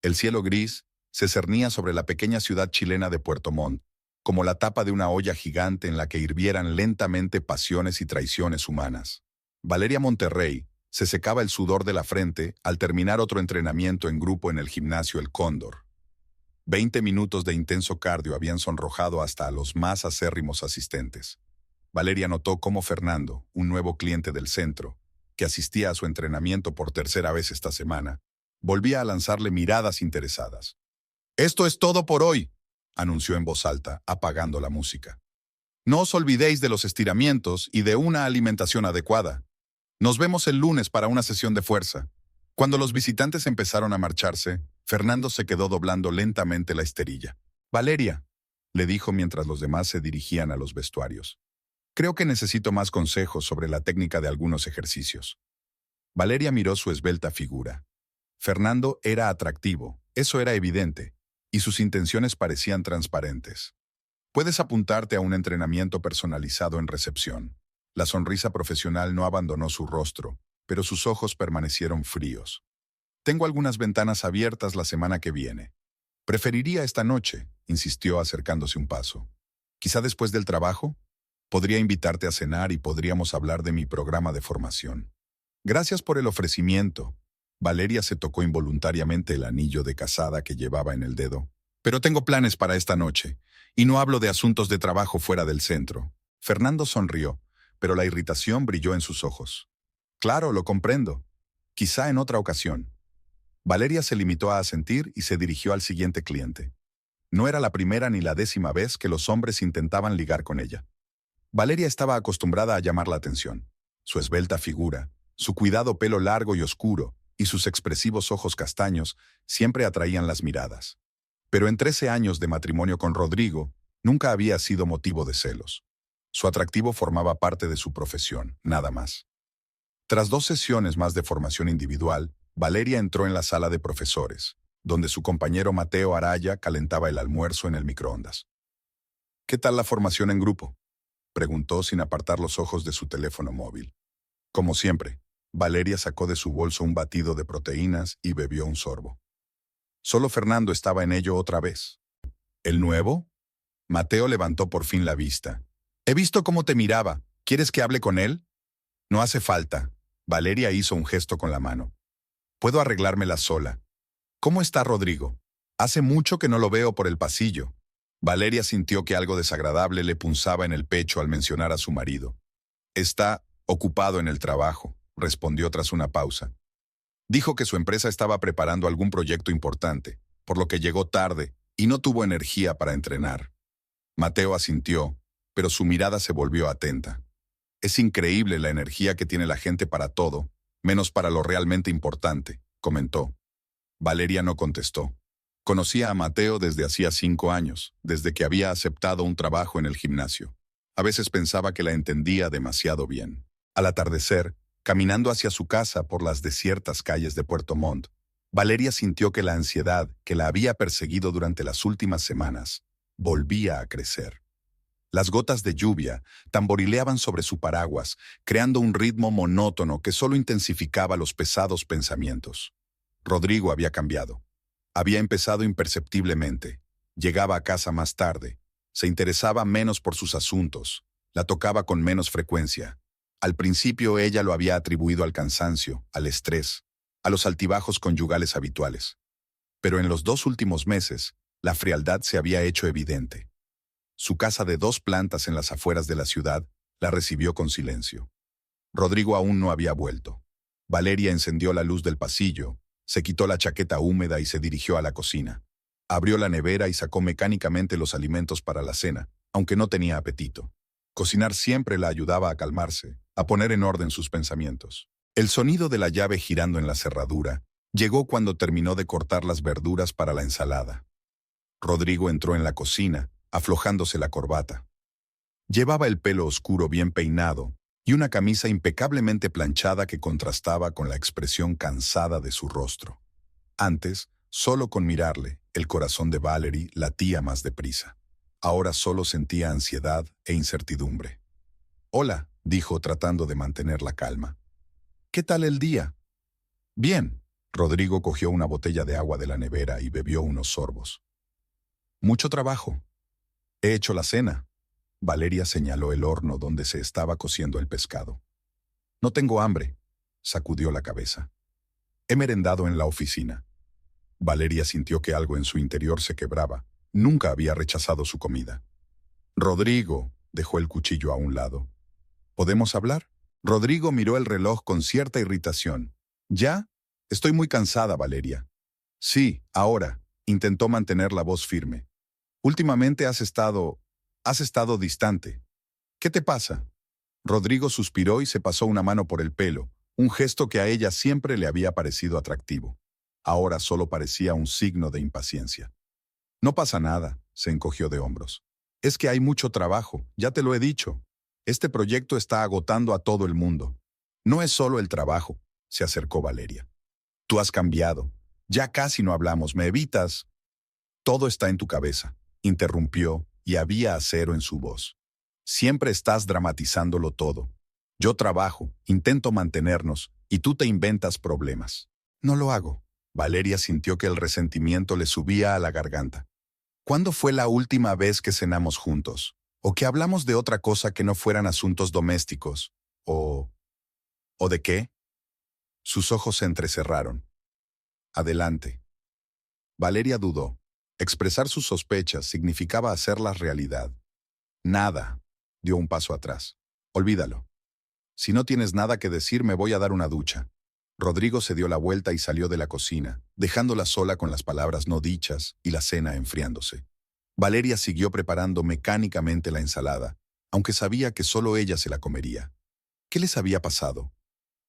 El cielo gris se cernía sobre la pequeña ciudad chilena de Puerto Montt, como la tapa de una olla gigante en la que hirvieran lentamente pasiones y traiciones humanas. Valeria Monterrey se secaba el sudor de la frente al terminar otro entrenamiento en grupo en el gimnasio El Cóndor. 20 minutos de intenso cardio habían sonrojado hasta a los más acérrimos asistentes. Valeria notó cómo Fernando, un nuevo cliente del centro, que asistía a su entrenamiento por tercera vez esta semana, volvía a lanzarle miradas interesadas. «Esto es todo por hoy», anunció en voz alta, apagando la música. «No os olvidéis de los estiramientos y de una alimentación adecuada. Nos vemos el lunes para una sesión de fuerza». Cuando los visitantes empezaron a marcharse, Fernando se quedó doblando lentamente la esterilla. «Valeria», le dijo mientras los demás se dirigían a los vestuarios. «Creo que necesito más consejos sobre la técnica de algunos ejercicios». Valeria miró su esbelta figura. Fernando era atractivo, eso era evidente, y sus intenciones parecían transparentes. «Puedes apuntarte a un entrenamiento personalizado en recepción». La sonrisa profesional no abandonó su rostro, pero sus ojos permanecieron fríos. «Tengo algunas ventanas abiertas la semana que viene». «Preferiría esta noche», insistió acercándose un paso. «Quizá después del trabajo. Podría invitarte a cenar y podríamos hablar de mi programa de formación». «Gracias por el ofrecimiento». Valeria se tocó involuntariamente el anillo de casada que llevaba en el dedo. «Pero tengo planes para esta noche, y no hablo de asuntos de trabajo fuera del centro». Fernando sonrió, pero la irritación brilló en sus ojos. «Claro, lo comprendo. Quizá en otra ocasión». Valeria se limitó a asentir y se dirigió al siguiente cliente. No era la primera ni la 10ª vez que los hombres intentaban ligar con ella. Valeria estaba acostumbrada a llamar la atención. Su esbelta figura, su cuidado pelo largo y oscuro, y sus expresivos ojos castaños siempre atraían las miradas. Pero en 13 años de matrimonio con Rodrigo, nunca había sido motivo de celos. Su atractivo formaba parte de su profesión, nada más. Tras 2 sesiones más de formación individual, Valeria entró en la sala de profesores, donde su compañero Mateo Araya calentaba el almuerzo en el microondas. «¿Qué tal la formación en grupo?», preguntó sin apartar los ojos de su teléfono móvil. Como siempre, Valeria sacó de su bolso un batido de proteínas y bebió un sorbo. Solo Fernando estaba en ello otra vez. «¿El nuevo?». Mateo levantó por fin la vista. «He visto cómo te miraba. ¿Quieres que hable con él?». «No hace falta». Valeria hizo un gesto con la mano. «Puedo arreglármela sola». «¿Cómo está Rodrigo?». «Hace mucho que no lo veo por el pasillo». Valeria sintió que algo desagradable le punzaba en el pecho al mencionar a su marido. «Está ocupado en el trabajo», respondió tras una pausa. Dijo que su empresa estaba preparando algún proyecto importante, por lo que llegó tarde y no tuvo energía para entrenar. Mateo asintió, pero su mirada se volvió atenta. «Es increíble la energía que tiene la gente para todo, menos para lo realmente importante», comentó. Valeria no contestó. Conocía a Mateo desde hacía 5 años, desde que había aceptado un trabajo en el gimnasio. A veces pensaba que la entendía demasiado bien. Al atardecer, caminando hacia su casa por las desiertas calles de Puerto Montt, Valeria sintió que la ansiedad que la había perseguido durante las últimas semanas volvía a crecer. Las gotas de lluvia tamborileaban sobre su paraguas, creando un ritmo monótono que solo intensificaba los pesados pensamientos. Rodrigo había cambiado. Había empezado imperceptiblemente. Llegaba a casa más tarde. Se interesaba menos por sus asuntos. La tocaba con menos frecuencia. Al principio ella lo había atribuido al cansancio, al estrés, a los altibajos conyugales habituales. Pero en los 2 últimos meses, la frialdad se había hecho evidente. Su casa de 2 plantas en las afueras de la ciudad la recibió con silencio. Rodrigo aún no había vuelto. Valeria encendió la luz del pasillo, se quitó la chaqueta húmeda y se dirigió a la cocina. Abrió la nevera y sacó mecánicamente los alimentos para la cena, aunque no tenía apetito. Cocinar siempre la ayudaba a calmarse, a poner en orden sus pensamientos. El sonido de la llave girando en la cerradura llegó cuando terminó de cortar las verduras para la ensalada. Rodrigo entró en la cocina, aflojándose la corbata. Llevaba el pelo oscuro bien peinado y una camisa impecablemente planchada que contrastaba con la expresión cansada de su rostro. Antes, solo con mirarle, el corazón de Valerie latía más deprisa. Ahora solo sentía ansiedad e incertidumbre. «Hola», dijo tratando de mantener la calma. «¿Qué tal el día?». «Bien», Rodrigo cogió una botella de agua de la nevera y bebió unos sorbos. Mucho trabajo. He hecho la cena. Valeria señaló el horno donde se estaba cociendo el pescado. No tengo hambre, sacudió la cabeza. He merendado en la oficina. Valeria sintió que algo en su interior se quebraba. Nunca había rechazado su comida. Rodrigo dejó el cuchillo a un lado. ¿Podemos hablar? Rodrigo miró el reloj con cierta irritación. ¿Ya? Estoy muy cansada, Valeria. Sí, ahora, intentó mantener la voz firme. Últimamente has estado distante. ¿Qué te pasa? Rodrigo suspiró y se pasó una mano por el pelo, un gesto que a ella siempre le había parecido atractivo. Ahora solo parecía un signo de impaciencia. No pasa nada, se encogió de hombros. Es que hay mucho trabajo, ya te lo he dicho. Este proyecto está agotando a todo el mundo. No es solo el trabajo, se acercó Valeria. Tú has cambiado. Ya casi no hablamos, ¿me evitas? Todo está en tu cabeza, interrumpió, y había acero en su voz. Siempre estás dramatizándolo todo. Yo trabajo, intento mantenernos, y tú te inventas problemas. No lo hago. Valeria sintió que el resentimiento le subía a la garganta. ¿Cuándo fue la última vez que cenamos juntos? ¿O que hablamos de otra cosa que no fueran asuntos domésticos? ¿O de qué? Sus ojos se entrecerraron. Adelante. Valeria dudó. Expresar sus sospechas significaba hacerlas realidad. Nada. Dio un paso atrás. Olvídalo. Si no tienes nada que decir, me voy a dar una ducha. Rodrigo se dio la vuelta y salió de la cocina, dejándola sola con las palabras no dichas y la cena enfriándose. Valeria siguió preparando mecánicamente la ensalada, aunque sabía que solo ella se la comería. ¿Qué les había pasado?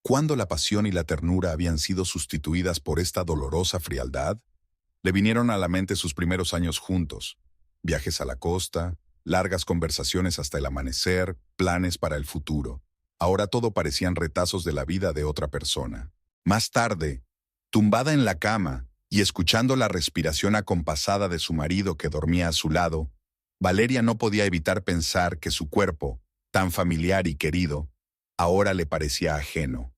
¿Cuándo la pasión y la ternura habían sido sustituidas por esta dolorosa frialdad? Le vinieron a la mente sus primeros años juntos. Viajes a la costa, largas conversaciones hasta el amanecer, planes para el futuro. Ahora todo parecían retazos de la vida de otra persona. Más tarde, tumbada en la cama y escuchando la respiración acompasada de su marido que dormía a su lado, Valeria no podía evitar pensar que su cuerpo, tan familiar y querido, ahora le parecía ajeno.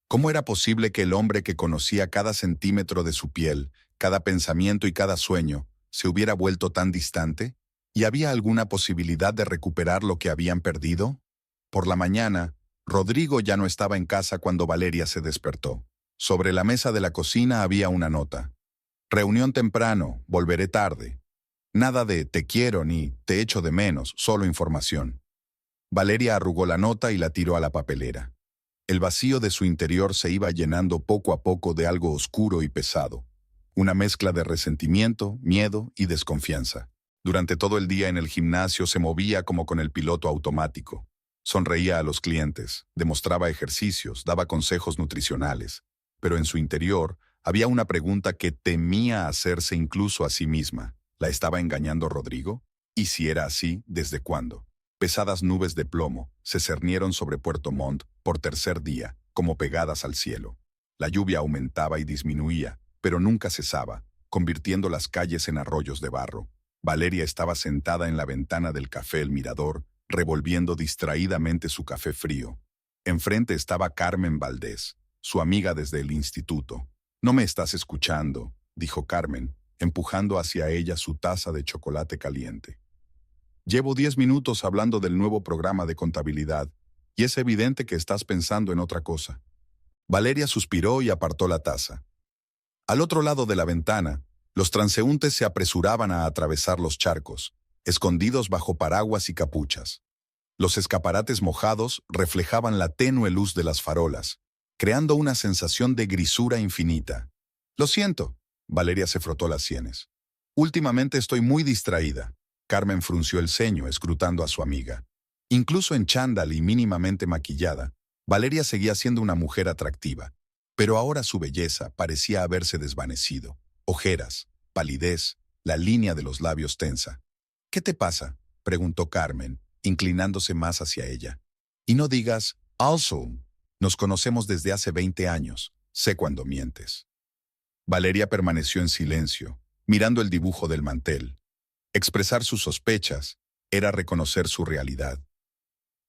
¿Cómo era posible que el hombre que conocía cada centímetro de su piel, cada pensamiento y cada sueño, se hubiera vuelto tan distante? ¿Y había alguna posibilidad de recuperar lo que habían perdido? Por la mañana, Rodrigo ya no estaba en casa cuando Valeria se despertó. Sobre la mesa de la cocina había una nota. Reunión temprano, volveré tarde. Nada de te quiero ni te echo de menos, solo información. Valeria arrugó la nota y la tiró a la papelera. El vacío de su interior se iba llenando poco a poco de algo oscuro y pesado. Una mezcla de resentimiento, miedo y desconfianza. Durante todo el día en el gimnasio se movía como con el piloto automático. Sonreía a los clientes, demostraba ejercicios, daba consejos nutricionales. Pero en su interior había una pregunta que temía hacerse incluso a sí misma. ¿La estaba engañando Rodrigo? Y si era así, ¿desde cuándo? Pesadas nubes de plomo se cernieron sobre Puerto Montt por tercer día, como pegadas al cielo. La lluvia aumentaba y disminuía, pero nunca cesaba, convirtiendo las calles en arroyos de barro. Valeria estaba sentada en la ventana del café El Mirador, revolviendo distraídamente su café frío. Enfrente estaba Carmen Valdés, su amiga desde el instituto. «No me estás escuchando», dijo Carmen, empujando hacia ella su taza de chocolate caliente. «Llevo 10 minutos hablando del nuevo programa de contabilidad, y es evidente que estás pensando en otra cosa». Valeria suspiró y apartó la taza. Al otro lado de la ventana, los transeúntes se apresuraban a atravesar los charcos, escondidos bajo paraguas y capuchas. Los escaparates mojados reflejaban la tenue luz de las farolas, creando una sensación de grisura infinita. «Lo siento», Valeria se frotó las sienes. «Últimamente estoy muy distraída». Carmen frunció el ceño, escrutando a su amiga. Incluso en chándal y mínimamente maquillada, Valeria seguía siendo una mujer atractiva, pero ahora su belleza parecía haberse desvanecido. Ojeras, palidez, la línea de los labios tensa. «¿Qué te pasa?», preguntó Carmen, inclinándose más hacia ella. «Y no digas, also, nos conocemos desde hace 20 años, sé cuando mientes». Valeria permaneció en silencio, mirando el dibujo del mantel. Expresar sus sospechas era reconocer su realidad.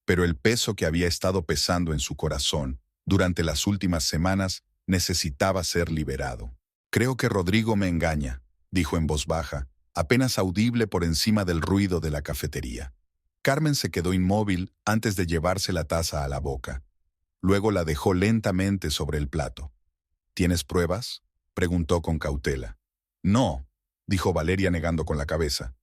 Pero el peso que había estado pesando en su corazón durante las últimas semanas Necesitaba ser liberado. Creo que Rodrigo me engaña, dijo en voz baja, apenas audible por encima del ruido de la cafetería. Carmen se quedó inmóvil antes de llevarse la taza a la boca. Luego la dejó lentamente sobre el plato. ¿Tienes pruebas?, preguntó con cautela. No, dijo Valeria negando con la cabeza.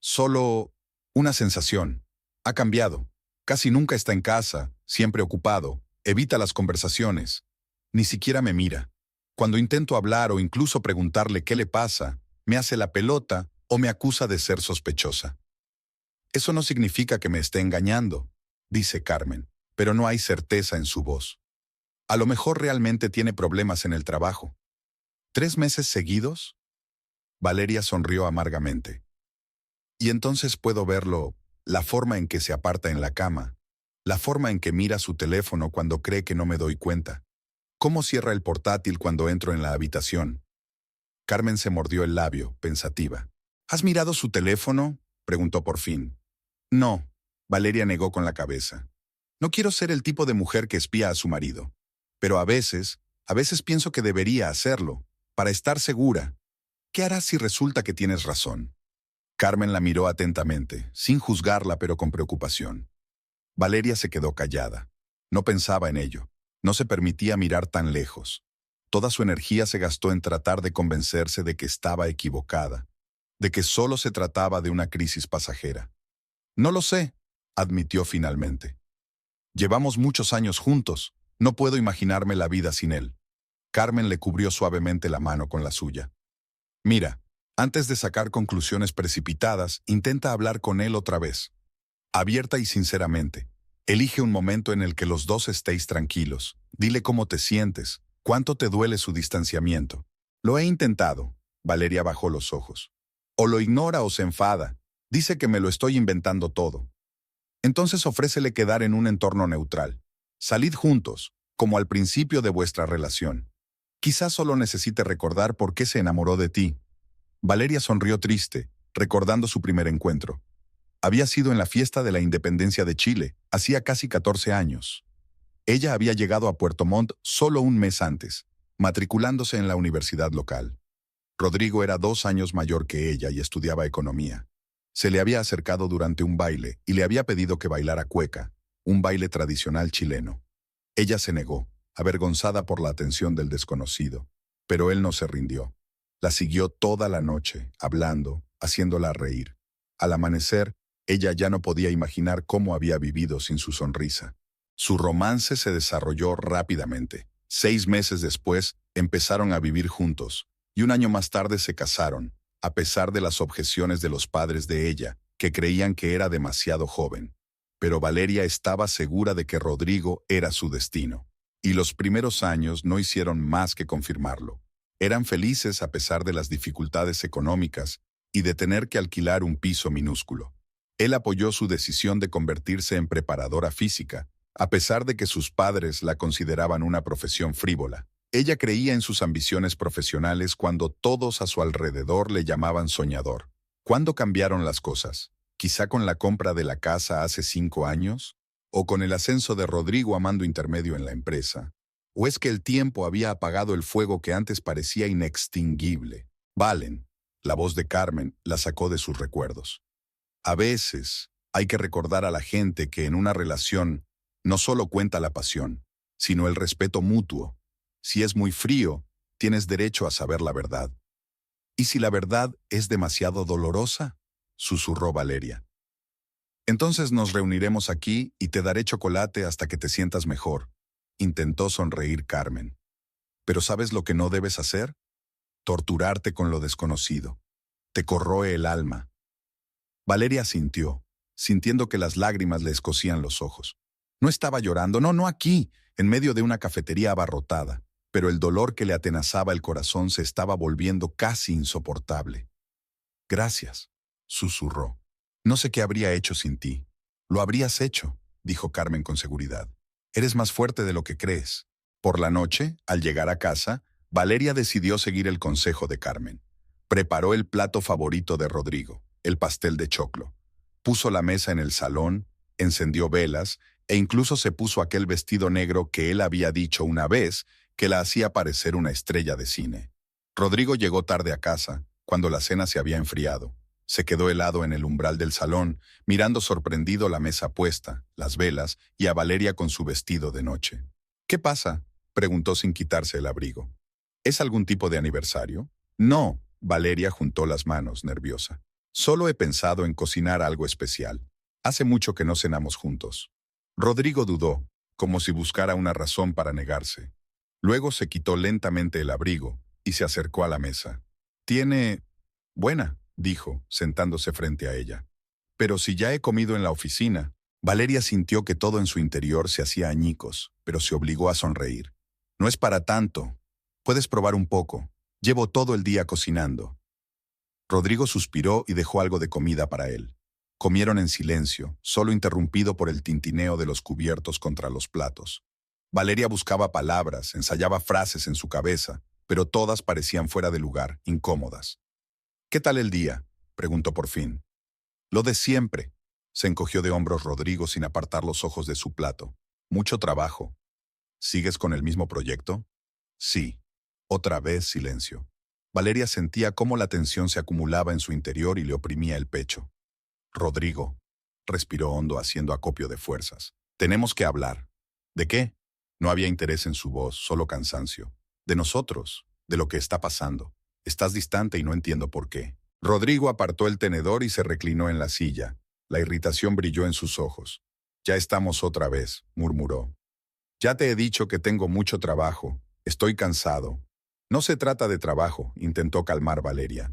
Solo una sensación. Ha cambiado. Casi nunca está en casa, siempre ocupado, evita las conversaciones. Ni siquiera me mira. Cuando intento hablar o incluso preguntarle qué le pasa, me hace la pelota o me acusa de ser sospechosa. Eso no significa que me esté engañando, dice Carmen, pero no hay certeza en su voz. A lo mejor realmente tiene problemas en el trabajo. ¿3 meses seguidos? Valeria sonrió amargamente. Y entonces puedo verlo, la forma en que se aparta en la cama, la forma en que mira su teléfono cuando cree que no me doy cuenta, cómo cierra el portátil cuando entro en la habitación. Carmen se mordió el labio, pensativa. ¿Has mirado su teléfono?, preguntó por fin. No, Valeria negó con la cabeza. No quiero ser el tipo de mujer que espía a su marido. Pero a veces pienso que debería hacerlo, para estar segura. ¿Qué harás si resulta que tienes razón? Carmen la miró atentamente, sin juzgarla pero con preocupación. Valeria se quedó callada. No pensaba en ello. No se permitía mirar tan lejos. Toda su energía se gastó en tratar de convencerse de que estaba equivocada, de que solo se trataba de una crisis pasajera. No lo sé, admitió finalmente. Llevamos muchos años juntos. No puedo imaginarme la vida sin él. Carmen le cubrió suavemente la mano con la suya. Mira, antes de sacar conclusiones precipitadas, intenta hablar con él otra vez. Abierta y sinceramente. Elige un momento en el que los dos estéis tranquilos. Dile cómo te sientes, cuánto te duele su distanciamiento. Lo he intentado. Valeria bajó los ojos. O lo ignora o se enfada. Dice que me lo estoy inventando todo. Entonces ofrécele quedar en un entorno neutral. Salid juntos, como al principio de vuestra relación. Quizás solo necesite recordar por qué se enamoró de ti. Valeria sonrió triste, recordando su primer encuentro. Había sido en la fiesta de la independencia de Chile, hacía casi 14 años. Ella había llegado a Puerto Montt solo un mes antes, matriculándose en la universidad local. Rodrigo era 2 años mayor que ella y estudiaba economía. Se le había acercado durante un baile y le había pedido que bailara cueca, un baile tradicional chileno. Ella se negó, avergonzada por la atención del desconocido, pero él no se rindió. La siguió toda la noche, hablando, haciéndola reír. Al amanecer, ella ya no podía imaginar cómo había vivido sin su sonrisa. Su romance se desarrolló rápidamente. 6 meses después, empezaron a vivir juntos, y 1 año más tarde se casaron, a pesar de las objeciones de los padres de ella, que creían que era demasiado joven. Pero Valeria estaba segura de que Rodrigo era su destino. Y los primeros años no hicieron más que confirmarlo. Eran felices a pesar de las dificultades económicas y de tener que alquilar un piso minúsculo. Él apoyó su decisión de convertirse en preparadora física, a pesar de que sus padres la consideraban una profesión frívola. Ella creía en sus ambiciones profesionales cuando todos a su alrededor le llamaban soñador. ¿Cuándo cambiaron las cosas? ¿Quizá con la compra de la casa hace 5 años? ¿O con el ascenso de Rodrigo a mando intermedio en la empresa? ¿O es que el tiempo había apagado el fuego que antes parecía inextinguible? Valen, la voz de Carmen, la sacó de sus recuerdos. A veces hay que recordar a la gente que en una relación no solo cuenta la pasión, sino el respeto mutuo. Si es muy frío, tienes derecho a saber la verdad. ¿Y si la verdad es demasiado dolorosa?, susurró Valeria. Entonces nos reuniremos aquí y te daré chocolate hasta que te sientas mejor, intentó sonreír Carmen. Pero ¿sabes lo que no debes hacer? Torturarte con lo desconocido. Te corroe el alma. Valeria asintió, sintiendo que las lágrimas le escocían los ojos. No estaba llorando, no aquí, en medio de una cafetería abarrotada, pero el dolor que le atenazaba el corazón se estaba volviendo casi insoportable. Gracias, susurró. No sé qué habría hecho sin ti. Lo habrías hecho, dijo Carmen con seguridad. Eres más fuerte de lo que crees. Por la noche, al llegar a casa, Valeria decidió seguir el consejo de Carmen. Preparó el plato favorito de Rodrigo, el pastel de choclo. Puso la mesa en el salón, encendió velas e incluso se puso aquel vestido negro que él había dicho una vez que la hacía parecer una estrella de cine. Rodrigo llegó tarde a casa, cuando la cena se había enfriado. Se quedó helado en el umbral del salón, mirando sorprendido la mesa puesta, las velas y a Valeria con su vestido de noche. ¿Qué pasa?, preguntó sin quitarse el abrigo. ¿Es algún tipo de aniversario? No, Valeria juntó las manos, nerviosa. Solo he pensado en cocinar algo especial. Hace mucho que no cenamos juntos. Rodrigo dudó, como si buscara una razón para negarse. Luego se quitó lentamente el abrigo y se acercó a la mesa. «Tiene... buena», dijo, sentándose frente a ella. «Pero si ya he comido en la oficina». Valeria sintió que todo en su interior se hacía añicos, pero se obligó a sonreír. «No es para tanto. Puedes probar un poco. Llevo todo el día cocinando». Rodrigo suspiró y dejó algo de comida para él. Comieron en silencio, solo interrumpido por el tintineo de los cubiertos contra los platos. Valeria buscaba palabras, ensayaba frases en su cabeza, pero todas parecían fuera de lugar, incómodas. «¿Qué tal el día?», preguntó por fin. «Lo de siempre», se encogió de hombros Rodrigo sin apartar los ojos de su plato. «Mucho trabajo». «¿Sigues con el mismo proyecto?». «Sí». Otra vez silencio. Valeria sentía cómo la tensión se acumulaba en su interior y le oprimía el pecho. «Rodrigo», respiró hondo haciendo acopio de fuerzas. «Tenemos que hablar». «¿De qué?». No había interés en su voz, solo cansancio. «De nosotros, de lo que está pasando. Estás distante y no entiendo por qué». Rodrigo apartó el tenedor y se reclinó en la silla. La irritación brilló en sus ojos. «Ya estamos otra vez», murmuró. «Ya te he dicho que tengo mucho trabajo. Estoy cansado». «No se trata de trabajo», intentó calmar Valeria.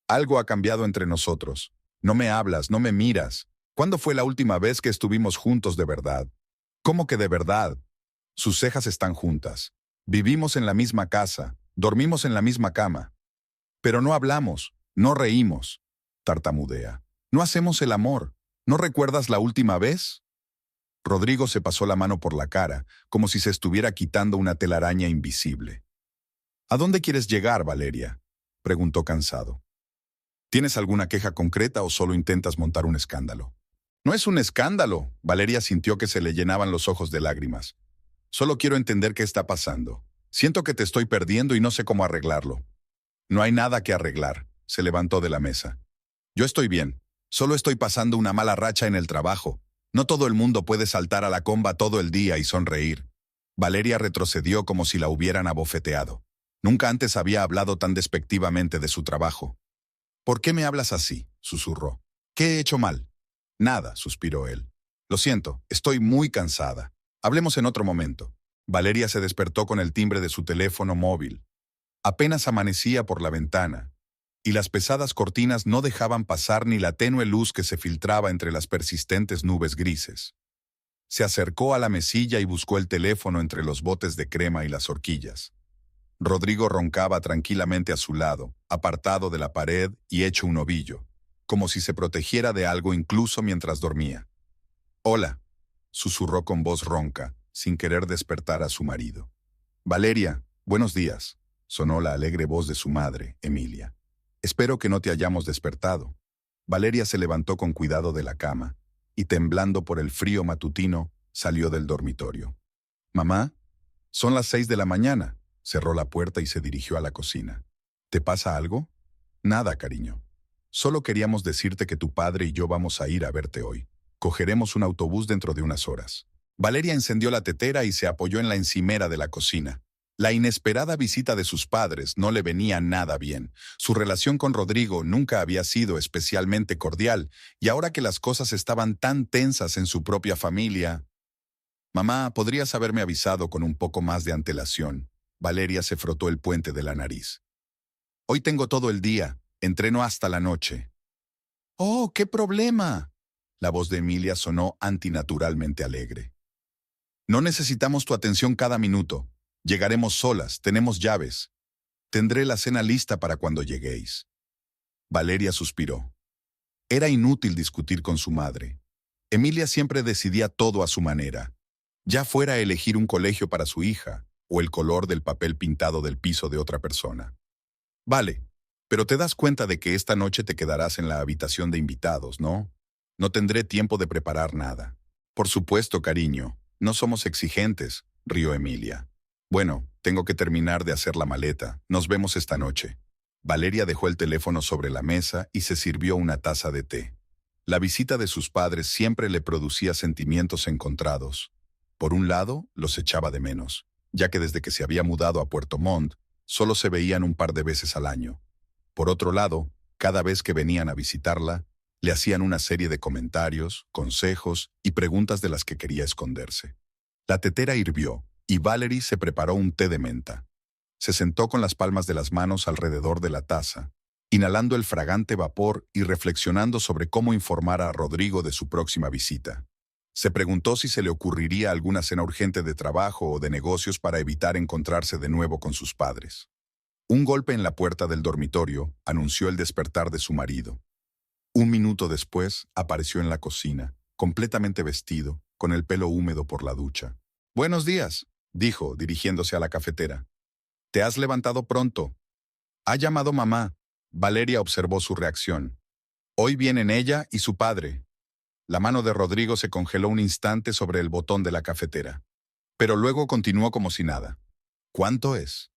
«Algo ha cambiado entre nosotros. No me hablas, no me miras. ¿Cuándo fue la última vez que estuvimos juntos de verdad?». «¿Cómo que de verdad?». Sus cejas están juntas. «Vivimos en la misma casa, dormimos en la misma cama. Pero no hablamos, no reímos», tartamudea. «No hacemos el amor. ¿No recuerdas la última vez?». Rodrigo se pasó la mano por la cara, como si se estuviera quitando una telaraña invisible. «¿A dónde quieres llegar, Valeria?», preguntó cansado. «¿Tienes alguna queja concreta o solo intentas montar un escándalo?». «No es un escándalo», Valeria sintió que se le llenaban los ojos de lágrimas. «Solo quiero entender qué está pasando. Siento que te estoy perdiendo y no sé cómo arreglarlo». «No hay nada que arreglar», se levantó de la mesa. «Yo estoy bien. Solo estoy pasando una mala racha en el trabajo. No todo el mundo puede saltar a la comba todo el día y sonreír». Valeria retrocedió como si la hubieran abofeteado. Nunca antes había hablado tan despectivamente de su trabajo. «¿Por qué me hablas así?», susurró. «¿Qué he hecho mal?». «Nada», suspiró él. «Lo siento, estoy muy cansada. Hablemos en otro momento». Valeria se despertó con el timbre de su teléfono móvil. Apenas amanecía por la ventana, y las pesadas cortinas no dejaban pasar ni la tenue luz que se filtraba entre las persistentes nubes grises. Se acercó a la mesilla y buscó el teléfono entre los botes de crema y las horquillas. Rodrigo roncaba tranquilamente a su lado, apartado de la pared y hecho un ovillo, como si se protegiera de algo incluso mientras dormía. «Hola», susurró con voz ronca, sin querer despertar a su marido. «Valeria, buenos días», sonó la alegre voz de su madre, Emilia. «Espero que no te hayamos despertado». Valeria se levantó con cuidado de la cama y, temblando por el frío matutino, salió del dormitorio. «Mamá, son las 6 de la mañana». Cerró la puerta y se dirigió a la cocina. «¿Te pasa algo?». «Nada, cariño. Solo queríamos decirte que tu padre y yo vamos a ir a verte hoy. Cogeremos un autobús dentro de unas horas». Valeria encendió la tetera y se apoyó en la encimera de la cocina. La inesperada visita de sus padres no le venía nada bien. Su relación con Rodrigo nunca había sido especialmente cordial, y ahora que las cosas estaban tan tensas en su propia familia... «Mamá, podrías haberme avisado con un poco más de antelación». Valeria se frotó el puente de la nariz. «Hoy tengo todo el día. Entreno hasta la noche». «Oh, qué problema». La voz de Emilia sonó antinaturalmente alegre. «No necesitamos tu atención cada minuto. Llegaremos solas, tenemos llaves. Tendré la cena lista para cuando lleguéis». Valeria suspiró. Era inútil discutir con su madre. Emilia siempre decidía todo a su manera. Ya fuera elegir un colegio para su hija, o el color del papel pintado del piso de otra persona. «Vale, pero te das cuenta de que esta noche te quedarás en la habitación de invitados, ¿no? No tendré tiempo de preparar nada». «Por supuesto, cariño. No somos exigentes», rió Emilia. Bueno, tengo que terminar de hacer la maleta. Nos vemos esta noche. Valeria dejó el teléfono sobre la mesa y se sirvió una taza de té. La visita de sus padres siempre le producía sentimientos encontrados. Por un lado, los echaba de menos, ya que desde que se había mudado a Puerto Montt, solo se veían un par de veces al año. Por otro lado, cada vez que venían a visitarla, le hacían una serie de comentarios, consejos y preguntas de las que quería esconderse. La tetera hirvió y Valerie se preparó un té de menta. Se sentó con las palmas de las manos alrededor de la taza, inhalando el fragante vapor y reflexionando sobre cómo informar a Rodrigo de su próxima visita. Se preguntó si se le ocurriría alguna cena urgente de trabajo o de negocios para evitar encontrarse de nuevo con sus padres. Un golpe en la puerta del dormitorio anunció el despertar de su marido. Un minuto después apareció en la cocina, completamente vestido, con el pelo húmedo por la ducha. «Buenos días», dijo, dirigiéndose a la cafetera. «Te has levantado pronto». «Ha llamado mamá». Valeria observó su reacción. «Hoy vienen ella y su padre». La mano de Rodrigo se congeló un instante sobre el botón de la cafetera. Pero luego continuó como si nada. «¿Cuánto es?»,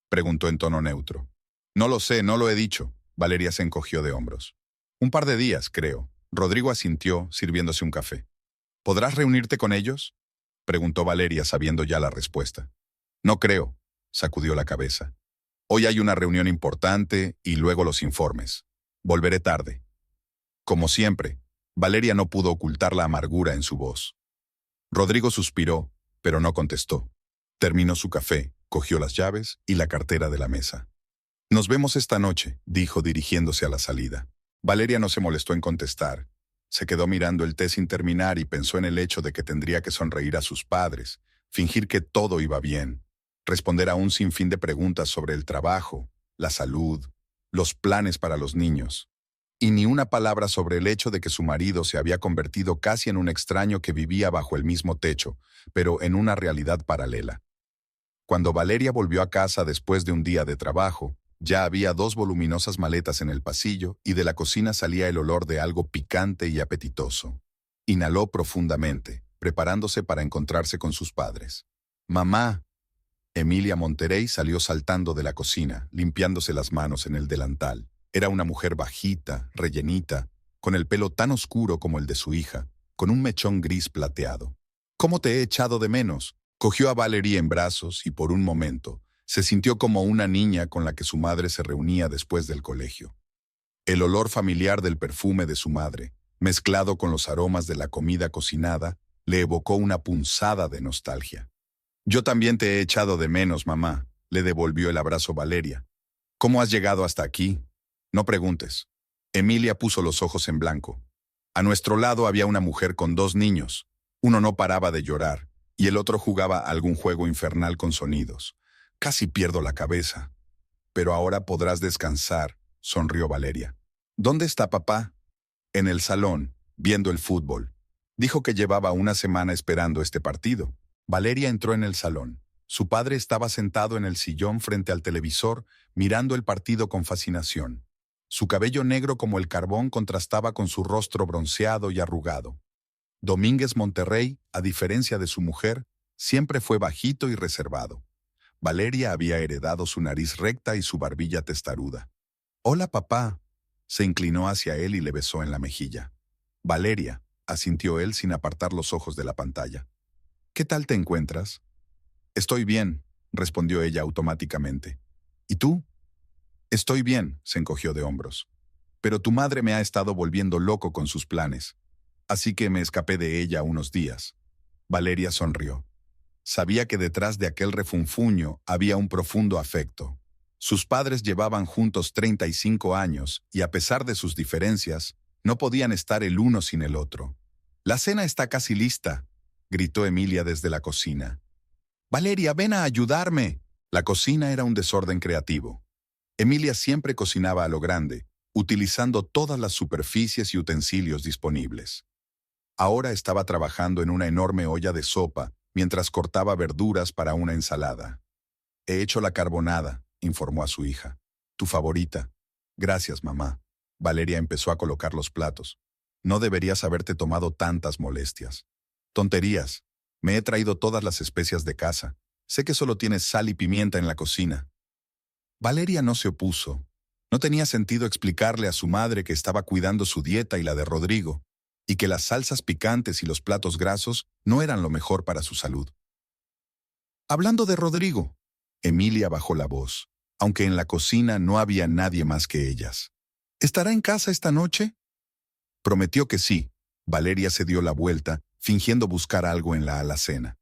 preguntó en tono neutro. «No lo sé, no lo he dicho». Valeria se encogió de hombros. «Un par de días, creo». Rodrigo asintió, sirviéndose un café. «¿Podrás reunirte con ellos?», preguntó Valeria, sabiendo ya la respuesta. «No creo», sacudió la cabeza. «Hoy hay una reunión importante y luego los informes. Volveré tarde». Como siempre, Valeria no pudo ocultar la amargura en su voz. Rodrigo suspiró, pero no contestó. Terminó su café, cogió las llaves y la cartera de la mesa. «Nos vemos esta noche», dijo dirigiéndose a la salida. Valeria no se molestó en contestar. Se quedó mirando el té sin terminar y pensó en el hecho de que tendría que sonreír a sus padres, fingir que todo iba bien, responder a un sinfín de preguntas sobre el trabajo, la salud, los planes para los niños. Y ni una palabra sobre el hecho de que su marido se había convertido casi en un extraño que vivía bajo el mismo techo, pero en una realidad paralela. Cuando Valeria volvió a casa después de un día de trabajo, ya había 2 voluminosas maletas en el pasillo y de la cocina salía el olor de algo picante y apetitoso. Inhaló profundamente, preparándose para encontrarse con sus padres. «Mamá». Emilia Monterrey salió saltando de la cocina, limpiándose las manos en el delantal. Era una mujer bajita, rellenita, con el pelo tan oscuro como el de su hija, con un mechón gris plateado. «¿Cómo te he echado de menos?». Cogió a Valerie en brazos y por un momento se sintió como una niña con la que su madre se reunía después del colegio. El olor familiar del perfume de su madre, mezclado con los aromas de la comida cocinada, le evocó una punzada de nostalgia. «Yo también te he echado de menos, mamá», le devolvió el abrazo Valeria. «¿Cómo has llegado hasta aquí?». «No preguntes». Emilia puso los ojos en blanco. A nuestro lado había una mujer con 2 niños. Uno no paraba de llorar, y el otro jugaba a algún juego infernal con sonidos. «Casi pierdo la cabeza». «Pero ahora podrás descansar», sonrió Valeria. «¿Dónde está papá?» «En el salón, viendo el fútbol. Dijo que llevaba una semana esperando este partido». Valeria entró en el salón. Su padre estaba sentado en el sillón frente al televisor, mirando el partido con fascinación. Su cabello negro como el carbón contrastaba con su rostro bronceado y arrugado. Domínguez Monterrey, a diferencia de su mujer, siempre fue bajito y reservado. Valeria había heredado su nariz recta y su barbilla testaruda. «Hola, papá». Se inclinó hacia él y le besó en la mejilla. «Valeria», asintió él sin apartar los ojos de la pantalla. «¿Qué tal te encuentras?» «Estoy bien», respondió ella automáticamente. «¿Y tú?» «Estoy bien», se encogió de hombros. «Pero tu madre me ha estado volviendo loco con sus planes. Así que me escapé de ella unos días». Valeria sonrió. Sabía que detrás de aquel refunfuño había un profundo afecto. Sus padres llevaban juntos 35 años y a pesar de sus diferencias, no podían estar el uno sin el otro. «La cena está casi lista», gritó Emilia desde la cocina. «Valeria, ven a ayudarme». La cocina era un desorden creativo. Emilia siempre cocinaba a lo grande, utilizando todas las superficies y utensilios disponibles. Ahora estaba trabajando en una enorme olla de sopa, mientras cortaba verduras para una ensalada. «He hecho la carbonada», informó a su hija. «Tu favorita». «Gracias, mamá». Valeria empezó a colocar los platos. «No deberías haberte tomado tantas molestias». «Tonterías. Me he traído todas las especias de casa. Sé que solo tienes sal y pimienta en la cocina. Valeria no se opuso. No tenía sentido explicarle a su madre que estaba cuidando su dieta y la de Rodrigo, y que las salsas picantes y los platos grasos no eran lo mejor para su salud. Hablando de Rodrigo, Emilia bajó la voz, aunque en la cocina no había nadie más que ellas. ¿Estará en casa esta noche? Prometió que sí. Valeria se dio la vuelta, fingiendo buscar algo en la alacena.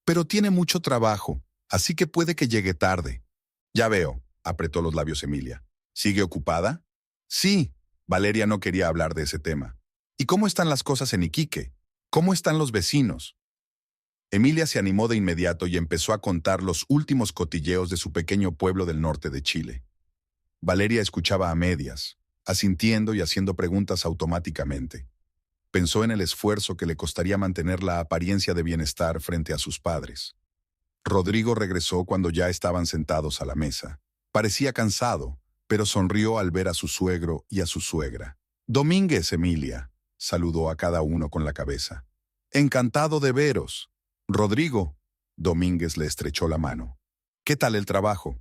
Pero tiene mucho trabajo, así que puede que llegue tarde. Ya veo, apretó los labios Emilia. ¿Sigue ocupada? Sí. Valeria no quería hablar de ese tema. ¿Y cómo están las cosas en Iquique? ¿Cómo están los vecinos? Emilia se animó de inmediato y empezó a contar los últimos cotilleos de su pequeño pueblo del norte de Chile. Valeria escuchaba a medias, asintiendo y haciendo preguntas automáticamente. Pensó en el esfuerzo que le costaría mantener la apariencia de bienestar frente a sus padres. Rodrigo regresó cuando ya estaban sentados a la mesa. Parecía cansado, pero sonrió al ver a su suegro y a su suegra. «Domínguez, Emilia», saludó a cada uno con la cabeza. «Encantado de veros». «Rodrigo», Domínguez le estrechó la mano. «¿Qué tal el trabajo?»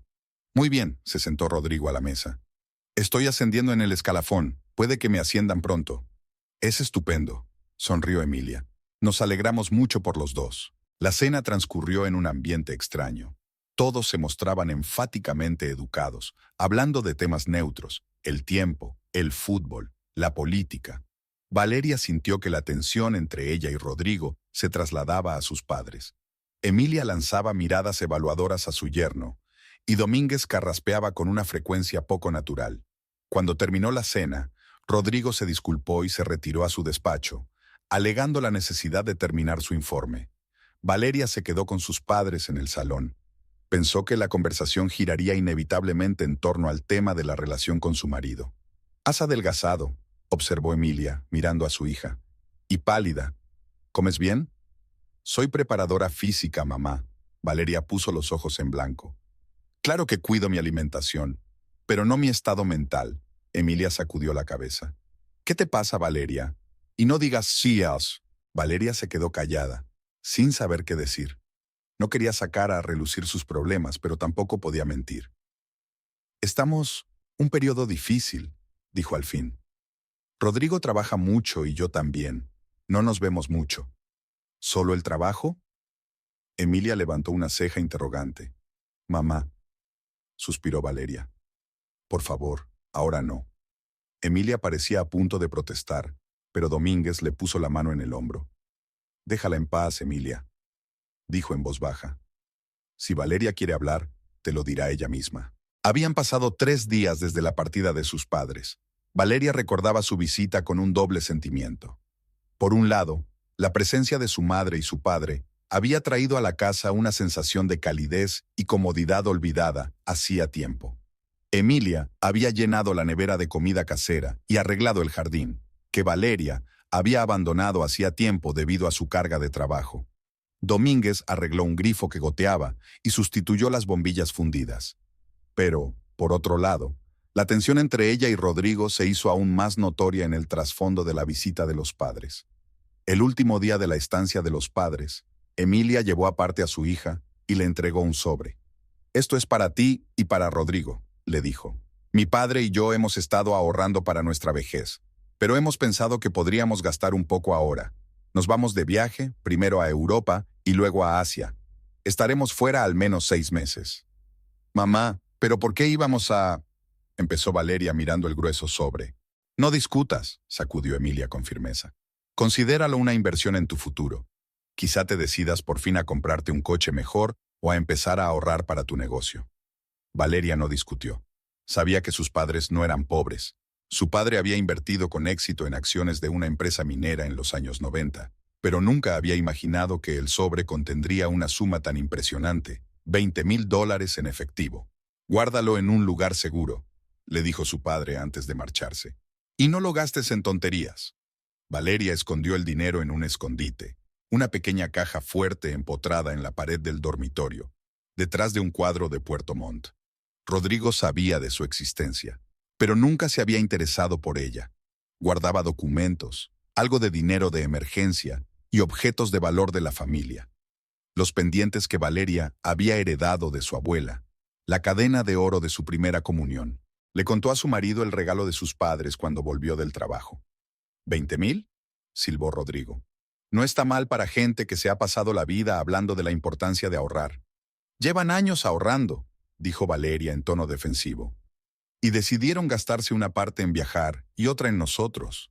«Muy bien», se sentó Rodrigo a la mesa. «Estoy ascendiendo en el escalafón. Puede que me asciendan pronto». «Es estupendo», sonrió Emilia. «Nos alegramos mucho por los dos». La cena transcurrió en un ambiente extraño. Todos se mostraban enfáticamente educados, hablando de temas neutros, el tiempo, el fútbol, la política. Valeria sintió que la tensión entre ella y Rodrigo se trasladaba a sus padres. Emilia lanzaba miradas evaluadoras a su yerno, y Domínguez carraspeaba con una frecuencia poco natural. Cuando terminó la cena, Rodrigo se disculpó y se retiró a su despacho, alegando la necesidad de terminar su informe. Valeria se quedó con sus padres en el salón. Pensó que la conversación giraría inevitablemente en torno al tema de la relación con su marido. «Has adelgazado», observó Emilia, mirando a su hija. «Y pálida. ¿Comes bien?» «Soy preparadora física, mamá». Valeria puso los ojos en blanco. «Claro que cuido mi alimentación, pero no mi estado mental». Emilia sacudió la cabeza. «¿Qué te pasa, Valeria? Y no digas sías». Valeria se quedó callada, sin saber qué decir. No quería sacar a relucir sus problemas, pero tampoco podía mentir. «Estamos un periodo difícil», dijo al fin. «Rodrigo trabaja mucho y yo también. No nos vemos mucho». «¿Solo el trabajo?» Emilia levantó una ceja interrogante. «Mamá», suspiró Valeria. «Por favor, ahora no». Emilia parecía a punto de protestar, pero Domínguez le puso la mano en el hombro. «Déjala en paz, Emilia», dijo en voz baja. «Si Valeria quiere hablar, te lo dirá ella misma». Habían pasado 3 días desde la partida de sus padres. Valeria recordaba su visita con un doble sentimiento. Por un lado, la presencia de su madre y su padre había traído a la casa una sensación de calidez y comodidad olvidada hacía tiempo. Emilia había llenado la nevera de comida casera y arreglado el jardín, que Valeria había abandonado hacía tiempo debido a su carga de trabajo. Domínguez arregló un grifo que goteaba y sustituyó las bombillas fundidas. Pero, por otro lado, la tensión entre ella y Rodrigo se hizo aún más notoria en el trasfondo de la visita de los padres. El último día de la estancia de los padres, Emilia llevó aparte a su hija y le entregó un sobre. «Esto es para ti y para Rodrigo», le dijo. «Mi padre y yo hemos estado ahorrando para nuestra vejez, pero hemos pensado que podríamos gastar un poco ahora. Nos vamos de viaje, primero a Europa y luego a Asia. Estaremos fuera al menos 6 meses». «Mamá, ¿pero por qué íbamos a...?» empezó Valeria mirando el grueso sobre. «No discutas», sacudió Emilia con firmeza. «Considéralo una inversión en tu futuro. Quizá te decidas por fin a comprarte un coche mejor o a empezar a ahorrar para tu negocio». Valeria no discutió. Sabía que sus padres no eran pobres. Su padre había invertido con éxito en acciones de una empresa minera en los años 90, pero nunca había imaginado que el sobre contendría una suma tan impresionante, $20,000 en efectivo. «Guárdalo en un lugar seguro», le dijo su padre antes de marcharse. «Y no lo gastes en tonterías». Valeria escondió el dinero en un escondite, una pequeña caja fuerte empotrada en la pared del dormitorio, detrás de un cuadro de Puerto Montt. Rodrigo sabía de su existencia, pero nunca se había interesado por ella. Guardaba documentos, algo de dinero de emergencia y objetos de valor de la familia. los pendientes que Valeria había heredado de su abuela, la cadena de oro de su primera comunión. Le contó a su marido el regalo de sus padres cuando volvió del trabajo. ¿20,000? Silbó Rodrigo. No está mal para gente que se ha pasado la vida hablando de la importancia de ahorrar. Llevan años ahorrando, dijo Valeria en tono defensivo. Y decidieron gastarse una parte en viajar y otra en nosotros.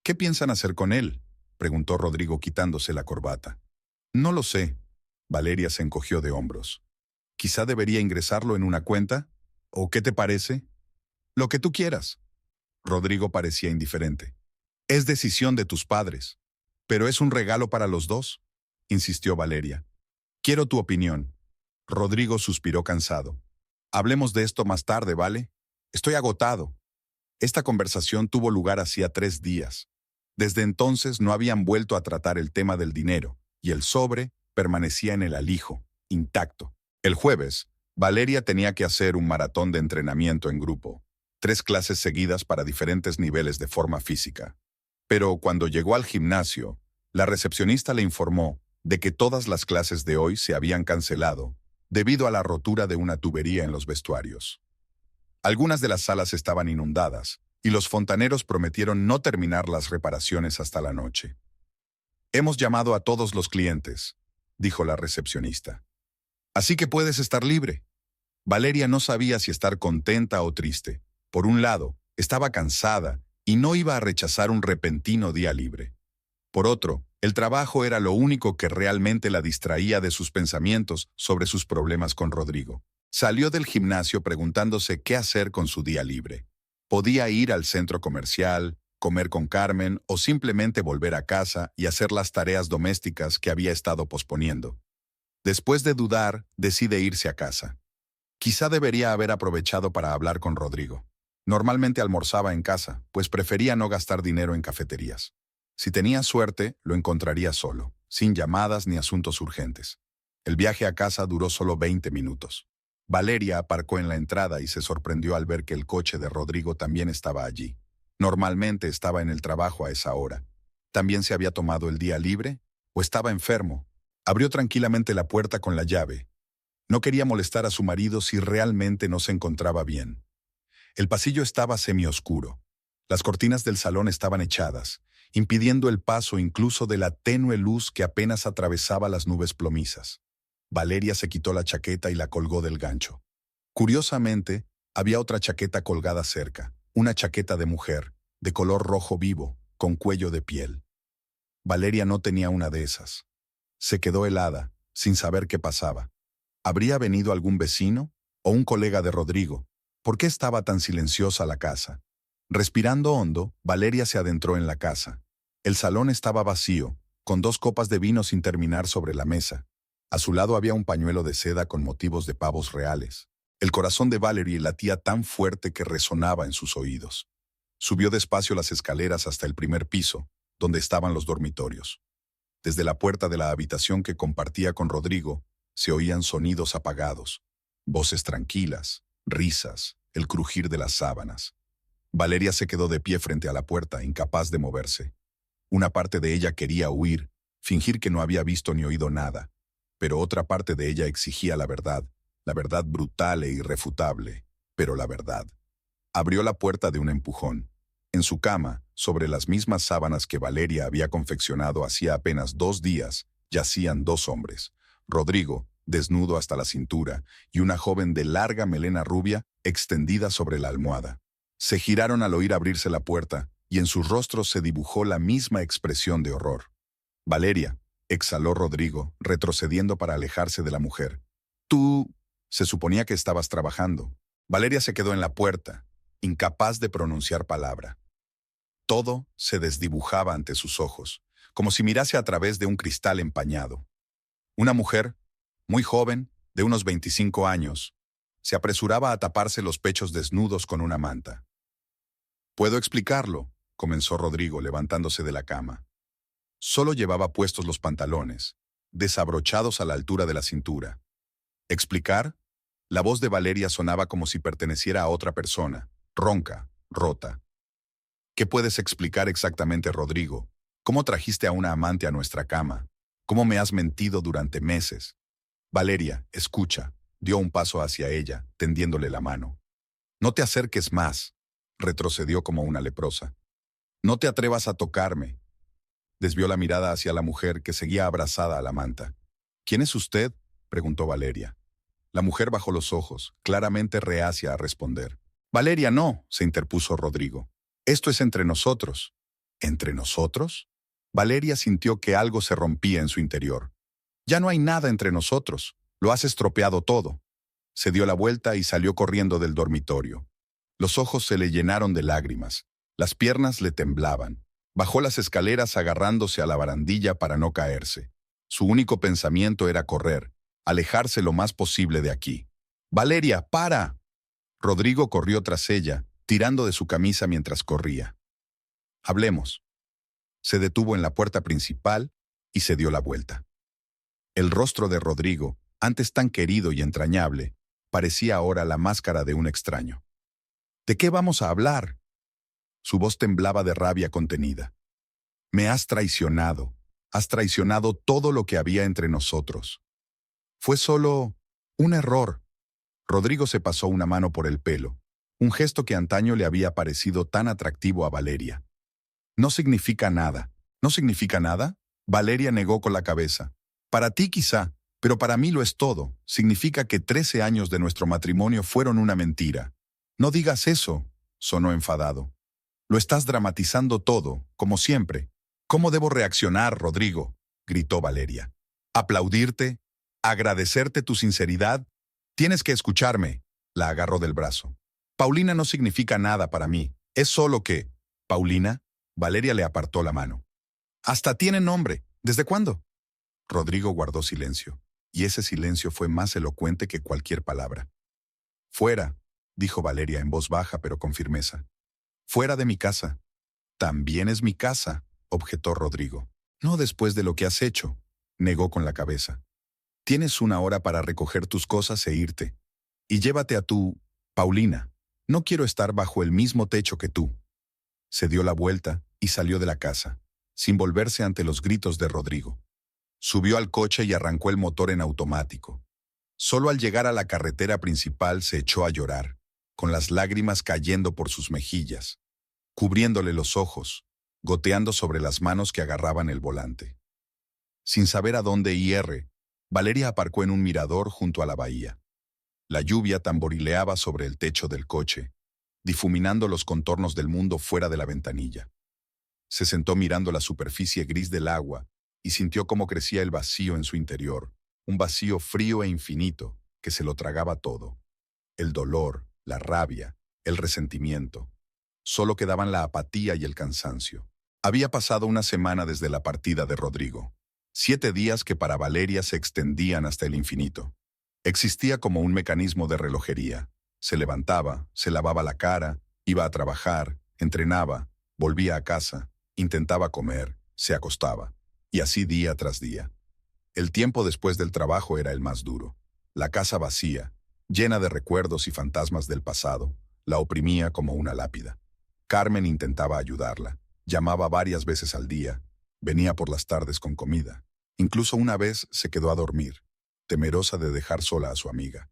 ¿Qué piensan hacer con él?, preguntó Rodrigo quitándose la corbata. No lo sé. Valeria se encogió de hombros. ¿Quizá debería ingresarlo en una cuenta? ¿O qué te parece? Lo que tú quieras. Rodrigo parecía indiferente. Es decisión de tus padres. Pero es un regalo para los dos, insistió Valeria. Quiero tu opinión. Rodrigo suspiró cansado. Hablemos de esto más tarde, ¿vale? Estoy agotado. Esta conversación tuvo lugar hacía 3 días. Desde entonces no habían vuelto a tratar el tema del dinero, y el sobre permanecía en el alijo, intacto. El jueves, Valeria tenía que hacer un maratón de entrenamiento en grupo, 3 clases seguidas para diferentes niveles de forma física. Pero cuando llegó al gimnasio, la recepcionista le informó de que todas las clases de hoy se habían cancelado debido a la rotura de una tubería en los vestuarios. Algunas de las salas estaban inundadas, y los fontaneros prometieron no terminar las reparaciones hasta la noche. Hemos llamado a todos los clientes, dijo la recepcionista. Así que puedes estar libre. Valeria no sabía si estar contenta o triste. Por un lado, estaba cansada y no iba a rechazar un repentino día libre. Por otro, el trabajo era lo único que realmente la distraía de sus pensamientos sobre sus problemas con Rodrigo. Salió del gimnasio preguntándose qué hacer con su día libre. Podía ir al centro comercial, comer con Carmen o simplemente volver a casa y hacer las tareas domésticas que había estado posponiendo. Después de dudar, decide irse a casa. Quizá debería haber aprovechado para hablar con Rodrigo. Normalmente almorzaba en casa, pues prefería no gastar dinero en cafeterías. Si tenía suerte, lo encontraría solo, sin llamadas ni asuntos urgentes. El viaje a casa duró solo 20 minutos. Valeria aparcó en la entrada y se sorprendió al ver que el coche de Rodrigo también estaba allí. Normalmente estaba en el trabajo a esa hora. ¿También se había tomado el día libre? ¿O estaba enfermo? Abrió tranquilamente la puerta con la llave. No quería molestar a su marido si realmente no se encontraba bien. El pasillo estaba semioscuro. Las cortinas del salón estaban echadas, impidiendo el paso incluso de la tenue luz que apenas atravesaba las nubes plomizas. Valeria se quitó la chaqueta y la colgó del gancho. Curiosamente, había otra chaqueta colgada cerca, una chaqueta de mujer, de color rojo vivo, con cuello de piel. Valeria no tenía una de esas. Se quedó helada, sin saber qué pasaba. ¿Habría venido algún vecino o un colega de Rodrigo? ¿Por qué estaba tan silenciosa la casa? Respirando hondo, Valeria se adentró en la casa. El salón estaba vacío, con 2 copas de vino sin terminar sobre la mesa. A su lado había un pañuelo de seda con motivos de pavos reales. El corazón de Valerie latía tan fuerte que resonaba en sus oídos. Subió despacio las escaleras hasta el primer piso, donde estaban los dormitorios. Desde la puerta de la habitación que compartía con Rodrigo, se oían sonidos apagados, voces tranquilas, risas, el crujir de las sábanas. Valeria se quedó de pie frente a la puerta, incapaz de moverse. Una parte de ella quería huir, fingir que no había visto ni oído nada, pero otra parte de ella exigía la verdad brutal e irrefutable, pero la verdad. Abrió la puerta de un empujón. En su cama, sobre las mismas sábanas que Valeria había confeccionado hacía apenas 2 días, yacían 2 hombres. Rodrigo, desnudo hasta la cintura, y una joven de larga melena rubia extendida sobre la almohada. Se giraron al oír abrirse la puerta, y en sus rostros se dibujó la misma expresión de horror. «Valeria», exhaló Rodrigo, retrocediendo para alejarse de la mujer. «Tú...» Se suponía que estabas trabajando. Valeria se quedó en la puerta, incapaz de pronunciar palabra. Todo se desdibujaba ante sus ojos, como si mirase a través de un cristal empañado. Una mujer, muy joven, de unos 25 años, se apresuraba a taparse los pechos desnudos con una manta. «Puedo explicarlo», comenzó Rodrigo levantándose de la cama. Solo llevaba puestos los pantalones, desabrochados a la altura de la cintura. ¿Explicar? La voz de Valeria sonaba como si perteneciera a otra persona, ronca, rota. ¿Qué puedes explicar exactamente, Rodrigo? ¿Cómo trajiste a una amante a nuestra cama? ¿Cómo me has mentido durante meses? Valeria, escucha, dio un paso hacia ella, tendiéndole la mano. No te acerques más, retrocedió como una leprosa. No te atrevas a tocarme. Desvió la mirada hacia la mujer que seguía abrazada a la manta. ¿Quién es usted?, preguntó Valeria. La mujer bajó los ojos, claramente reacia a responder. Valeria, no, se interpuso Rodrigo. Esto es entre nosotros. ¿Entre nosotros? Valeria sintió que algo se rompía en su interior. Ya no hay nada entre nosotros. Lo has estropeado todo. Se dio la vuelta y salió corriendo del dormitorio. Los ojos se le llenaron de lágrimas. Las piernas le temblaban. Bajó las escaleras agarrándose a la barandilla para no caerse. Su único pensamiento era correr, alejarse lo más posible de aquí. ¡Valeria, para! Rodrigo corrió tras ella, tirando de su camisa mientras corría. Hablemos. Se detuvo en la puerta principal y se dio la vuelta. El rostro de Rodrigo, antes tan querido y entrañable, parecía ahora la máscara de un extraño. ¿De qué vamos a hablar? Su voz temblaba de rabia contenida. Me has traicionado. Has traicionado todo lo que había entre nosotros. Fue solo un error. Rodrigo se pasó una mano por el pelo, un gesto que antaño le había parecido tan atractivo a Valeria. No significa nada. ¿No significa nada? Valeria negó con la cabeza. Para ti quizá, pero para mí lo es todo. Significa que 13 años de nuestro matrimonio fueron una mentira. No digas eso, sonó enfadado. Lo estás dramatizando todo, como siempre. ¿Cómo debo reaccionar, Rodrigo?, gritó Valeria. ¿Aplaudirte? ¿Agradecerte tu sinceridad? Tienes que escucharme, la agarró del brazo. Paulina no significa nada para mí. Es solo que... ¿Paulina? Valeria le apartó la mano. Hasta tiene nombre. ¿Desde cuándo? Rodrigo guardó silencio, y ese silencio fue más elocuente que cualquier palabra. Fuera, dijo Valeria en voz baja pero con firmeza. Fuera de mi casa. También es mi casa, objetó Rodrigo. No después de lo que has hecho, negó con la cabeza. Tienes 1 hora para recoger tus cosas e irte. Y llévate a tu... Paulina. No quiero estar bajo el mismo techo que tú. Se dio la vuelta y salió de la casa, sin volverse ante los gritos de Rodrigo. Subió al coche y arrancó el motor en automático. Solo al llegar a la carretera principal se echó a llorar, con las lágrimas cayendo por sus mejillas, cubriéndole los ojos, goteando sobre las manos que agarraban el volante. Sin saber a dónde ir, Valeria aparcó en un mirador junto a la bahía. La lluvia tamborileaba sobre el techo del coche, difuminando los contornos del mundo fuera de la ventanilla. Se sentó mirando la superficie gris del agua y sintió cómo crecía el vacío en su interior, un vacío frío e infinito que se lo tragaba todo. El dolor, la rabia, el resentimiento. Solo quedaban la apatía y el cansancio. Había pasado una semana desde la partida de Rodrigo. 7 días que para Valeria se extendían hasta el infinito. Existía como un mecanismo de relojería. Se levantaba, se lavaba la cara, iba a trabajar, entrenaba, volvía a casa, intentaba comer, se acostaba. Y así día tras día. El tiempo después del trabajo era el más duro. La casa vacía, llena de recuerdos y fantasmas del pasado, la oprimía como una lápida. Carmen intentaba ayudarla. Llamaba varias veces al día. Venía por las tardes con comida. Incluso una vez se quedó a dormir, temerosa de dejar sola a su amiga.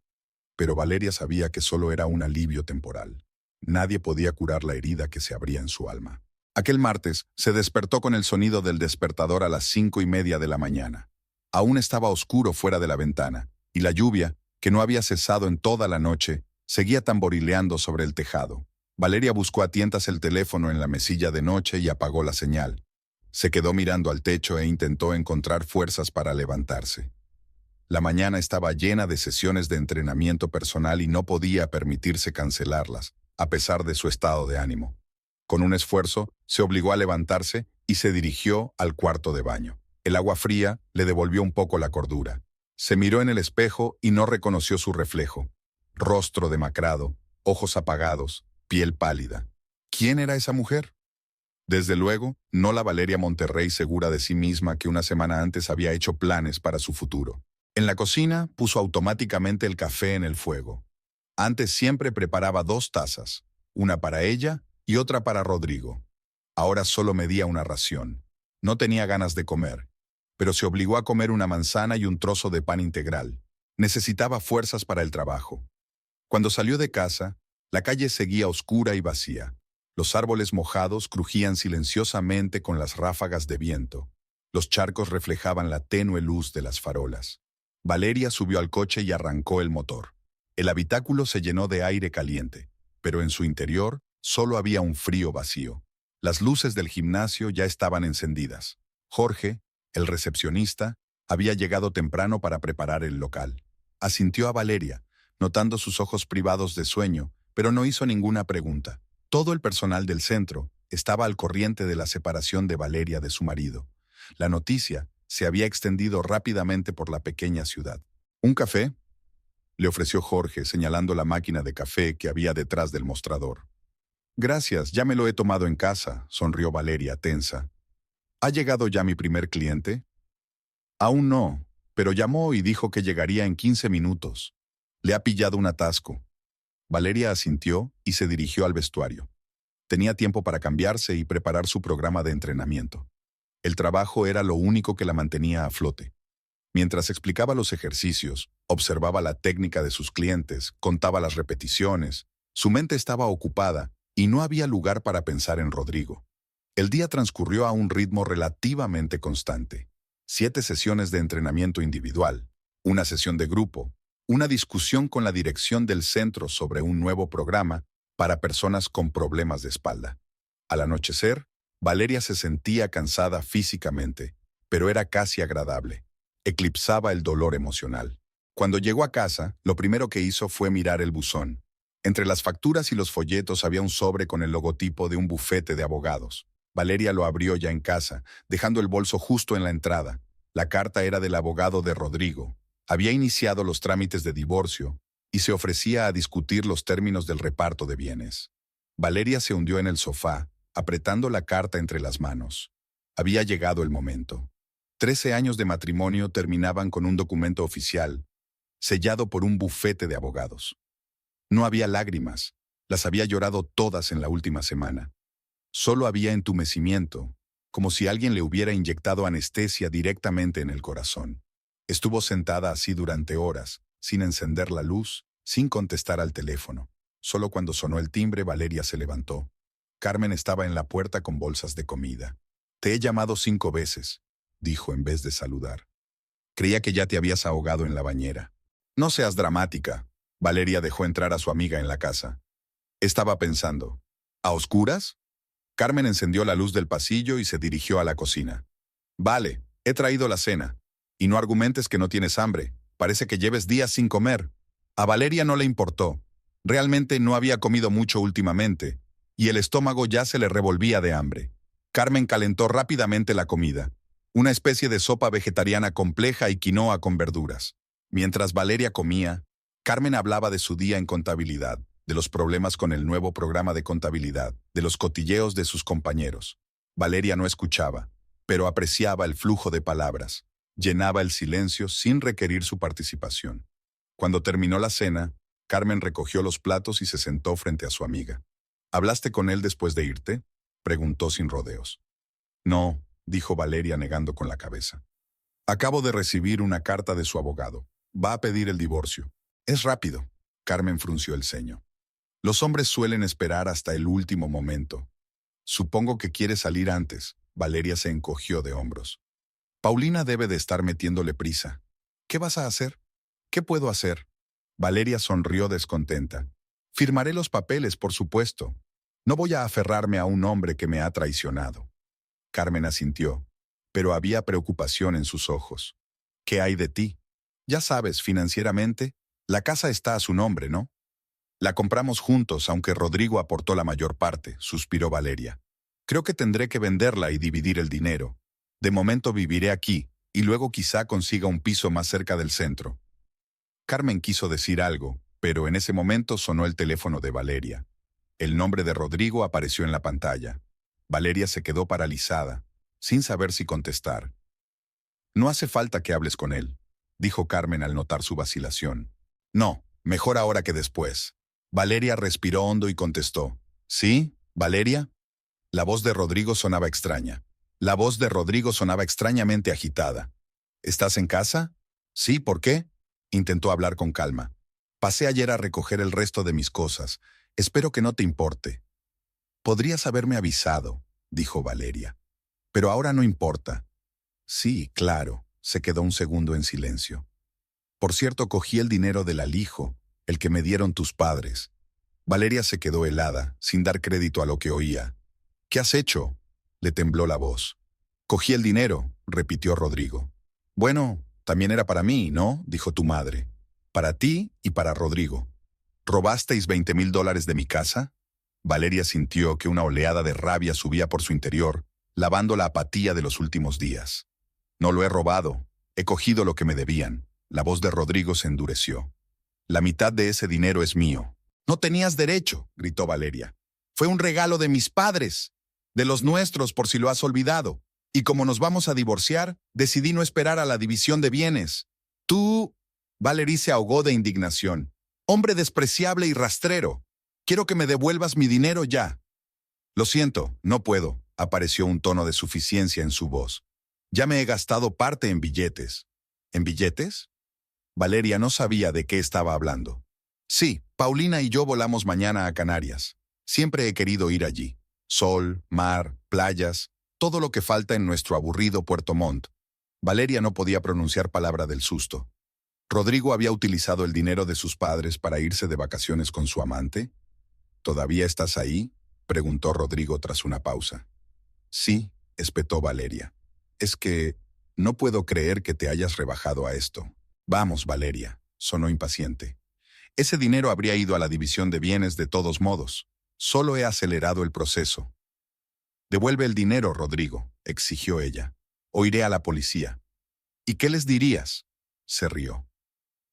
Pero Valeria sabía que solo era un alivio temporal. Nadie podía curar la herida que se abría en su alma. Aquel martes se despertó con el sonido del despertador a las 5:30 de la mañana. Aún estaba oscuro fuera de la ventana, y la lluvia, que no había cesado en toda la noche, seguía tamborileando sobre el tejado. Valeria buscó a tientas el teléfono en la mesilla de noche y apagó la señal. Se quedó mirando al techo e intentó encontrar fuerzas para levantarse. La mañana estaba llena de sesiones de entrenamiento personal y no podía permitirse cancelarlas, a pesar de su estado de ánimo. Con un esfuerzo, se obligó a levantarse y se dirigió al cuarto de baño. El agua fría le devolvió un poco la cordura. Se miró en el espejo y no reconoció su reflejo. Rostro demacrado, ojos apagados, piel pálida. ¿Quién era esa mujer? Desde luego, no la Valeria Monterrey segura de sí misma que una semana antes había hecho planes para su futuro. En la cocina puso automáticamente el café en el fuego. Antes siempre preparaba 2 tazas, una para ella y otra para Rodrigo. Ahora solo medía una ración. No tenía ganas de comer. pero se obligó a comer una manzana y un trozo de pan integral. Necesitaba fuerzas para el trabajo. Cuando salió de casa, la calle seguía oscura y vacía. Los árboles mojados crujían silenciosamente con las ráfagas de viento. Los charcos reflejaban la tenue luz de las farolas. Valeria subió al coche y arrancó el motor. El habitáculo se llenó de aire caliente, pero en su interior solo había un frío vacío. Las luces del gimnasio ya estaban encendidas. Jorge, el recepcionista, había llegado temprano para preparar el local. Asintió a Valeria, notando sus ojos privados de sueño, pero no hizo ninguna pregunta. Todo el personal del centro estaba al corriente de la separación de Valeria de su marido. La noticia se había extendido rápidamente por la pequeña ciudad. ¿Un café?, le ofreció Jorge, señalando la máquina de café que había detrás del mostrador. Gracias, ya me lo he tomado en casa, sonrió Valeria, tensa. ¿Ha llegado ya mi primer cliente? Aún no, pero llamó y dijo que llegaría en 15 minutos. Le ha pillado un atasco. Valeria asintió y se dirigió al vestuario. Tenía tiempo para cambiarse y preparar su programa de entrenamiento. El trabajo era lo único que la mantenía a flote. Mientras explicaba los ejercicios, observaba la técnica de sus clientes, contaba las repeticiones. Su mente estaba ocupada y no había lugar para pensar en Rodrigo. El día transcurrió a un ritmo relativamente constante. 7 sesiones de entrenamiento individual, una sesión de grupo, una discusión con la dirección del centro sobre un nuevo programa para personas con problemas de espalda. Al anochecer, Valeria se sentía cansada físicamente, pero era casi agradable. Eclipsaba el dolor emocional. Cuando llegó a casa, lo primero que hizo fue mirar el buzón. Entre las facturas y los folletos había un sobre con el logotipo de un bufete de abogados. Valeria lo abrió ya en casa, dejando el bolso justo en la entrada. La carta era del abogado de Rodrigo. Había iniciado los trámites de divorcio y se ofrecía a discutir los términos del reparto de bienes. Valeria se hundió en el sofá, apretando la carta entre las manos. Había llegado el momento. 13 años de matrimonio terminaban con un documento oficial, sellado por un bufete de abogados. No había lágrimas, las había llorado todas en la última semana. Solo había entumecimiento, como si alguien le hubiera inyectado anestesia directamente en el corazón. Estuvo sentada así durante horas, sin encender la luz, sin contestar al teléfono. Solo cuando sonó el timbre, Valeria se levantó. Carmen estaba en la puerta con bolsas de comida. «Te he llamado 5 veces», dijo en vez de saludar. «Creía que ya te habías ahogado en la bañera». «No seas dramática». Valeria dejó entrar a su amiga en la casa. Estaba pensando. ¿A oscuras? Carmen encendió la luz del pasillo y se dirigió a la cocina. «Vale, he traído la cena. Y no argumentes que no tienes hambre. Parece que lleves días sin comer». A Valeria no le importó. Realmente no había comido mucho últimamente, y el estómago ya se le revolvía de hambre. Carmen calentó rápidamente la comida, una especie de sopa vegetariana compleja y quinoa con verduras. Mientras Valeria comía, Carmen hablaba de su día en contabilidad, de los problemas con el nuevo programa de contabilidad, de los cotilleos de sus compañeros. Valeria no escuchaba, pero apreciaba el flujo de palabras. Llenaba el silencio sin requerir su participación. Cuando terminó la cena, Carmen recogió los platos y se sentó frente a su amiga. «¿Hablaste con él después de irte?», preguntó sin rodeos. «No», dijo Valeria negando con la cabeza. «Acabo de recibir una carta de su abogado. Va a pedir el divorcio. Es rápido». Carmen frunció el ceño. «Los hombres suelen esperar hasta el último momento. Supongo que quiere salir antes». Valeria se encogió de hombros. «Paulina debe de estar metiéndole prisa. ¿Qué vas a hacer?». «¿Qué puedo hacer?». Valeria sonrió descontenta. «Firmaré los papeles, por supuesto. No voy a aferrarme a un hombre que me ha traicionado». Carmen asintió, pero había preocupación en sus ojos. «¿Qué hay de ti? Ya sabes, financieramente, la casa está a su nombre, ¿no?». «La compramos juntos, aunque Rodrigo aportó la mayor parte», suspiró Valeria. «Creo que tendré que venderla y dividir el dinero. De momento viviré aquí, y luego quizá consiga un piso más cerca del centro». Carmen quiso decir algo, pero en ese momento sonó el teléfono de Valeria. El nombre de Rodrigo apareció en la pantalla. Valeria se quedó paralizada, sin saber si contestar. «No hace falta que hables con él», dijo Carmen al notar su vacilación. «No, mejor ahora que después». Valeria respiró hondo y contestó. «¿Sí, Valeria?». La voz de Rodrigo sonaba extraña. La voz de Rodrigo sonaba extrañamente agitada. ¿Estás en casa? Sí, ¿por qué? Intentó hablar con calma. Pasé ayer a recoger el resto de mis cosas. Espero que no te importe. Podrías haberme avisado, dijo Valeria. Pero ahora no importa. Sí, claro. Se quedó un segundo en silencio. Por cierto, cogí el dinero del alijo, el que me dieron tus padres. Valeria se quedó helada, sin dar crédito a lo que oía. ¿Qué has hecho? Le tembló la voz. Cogí el dinero, repitió Rodrigo. Bueno, también era para mí, ¿no? Dijo tu madre. Para ti y para Rodrigo. ¿Robasteis $20,000 de mi casa? Valeria sintió que una oleada de rabia subía por su interior, lavando la apatía de los últimos días. No lo he robado. He cogido lo que me debían. La voz de Rodrigo se endureció. La mitad de ese dinero es mío. No tenías derecho, gritó Valeria. Fue un regalo de mis padres, de los nuestros por si lo has olvidado. Y como nos vamos a divorciar, decidí no esperar a la división de bienes. Tú... Valerie se ahogó de indignación. Hombre despreciable y rastrero. Quiero que me devuelvas mi dinero ya. Lo siento, no puedo, apareció un tono de suficiencia en su voz. Ya me he gastado parte en billetes. ¿En billetes? Valeria no sabía de qué estaba hablando. Sí, Paulina y yo volamos mañana a Canarias. Siempre he querido ir allí. Sol, mar, playas, todo lo que falta en nuestro aburrido Puerto Montt. Valeria no podía pronunciar palabra del susto. ¿Rodrigo había utilizado el dinero de sus padres para irse de vacaciones con su amante? ¿Todavía estás ahí?, preguntó Rodrigo tras una pausa. Sí, espetó Valeria. Es que no puedo creer que te hayas rebajado a esto. Vamos, Valeria, sonó impaciente. Ese dinero habría ido a la división de bienes de todos modos. Solo he acelerado el proceso. Devuelve el dinero, Rodrigo, exigió ella. O iré a la policía. ¿Y qué les dirías? Se rió.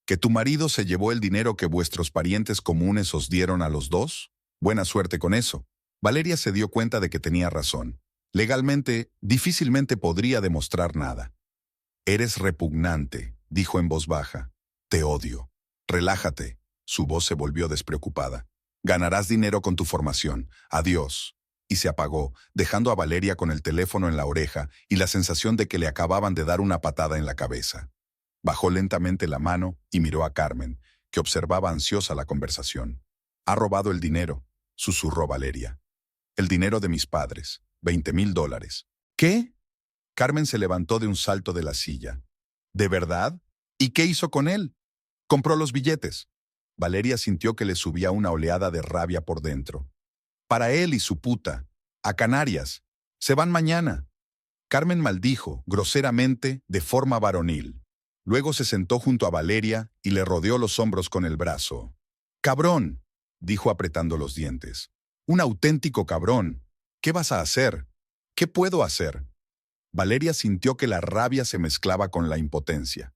¿Que tu marido se llevó el dinero que vuestros parientes comunes os dieron a los dos? Buena suerte con eso. Valeria se dio cuenta de que tenía razón. Legalmente, difícilmente podría demostrar nada. Eres repugnante, dijo en voz baja. Te odio. Relájate. Su voz se volvió despreocupada. Ganarás dinero con tu formación. Adiós. Y se apagó, dejando a Valeria con el teléfono en la oreja y la sensación de que le acababan de dar una patada en la cabeza. Bajó lentamente la mano y miró a Carmen, que observaba ansiosa la conversación. «Ha robado el dinero», susurró Valeria. «El dinero de mis padres, $20,000. ¿Qué?». Carmen se levantó de un salto de la silla. «¿De verdad? ¿Y qué hizo con él?». «Compró los billetes». Valeria sintió que le subía una oleada de rabia por dentro. «Para él y su puta. A Canarias. Se van mañana». Carmen maldijo, groseramente, de forma varonil. Luego se sentó junto a Valeria y le rodeó los hombros con el brazo. «Cabrón», dijo apretando los dientes. «Un auténtico cabrón. ¿Qué vas a hacer? ¿Qué puedo hacer?». Valeria sintió que la rabia se mezclaba con la impotencia.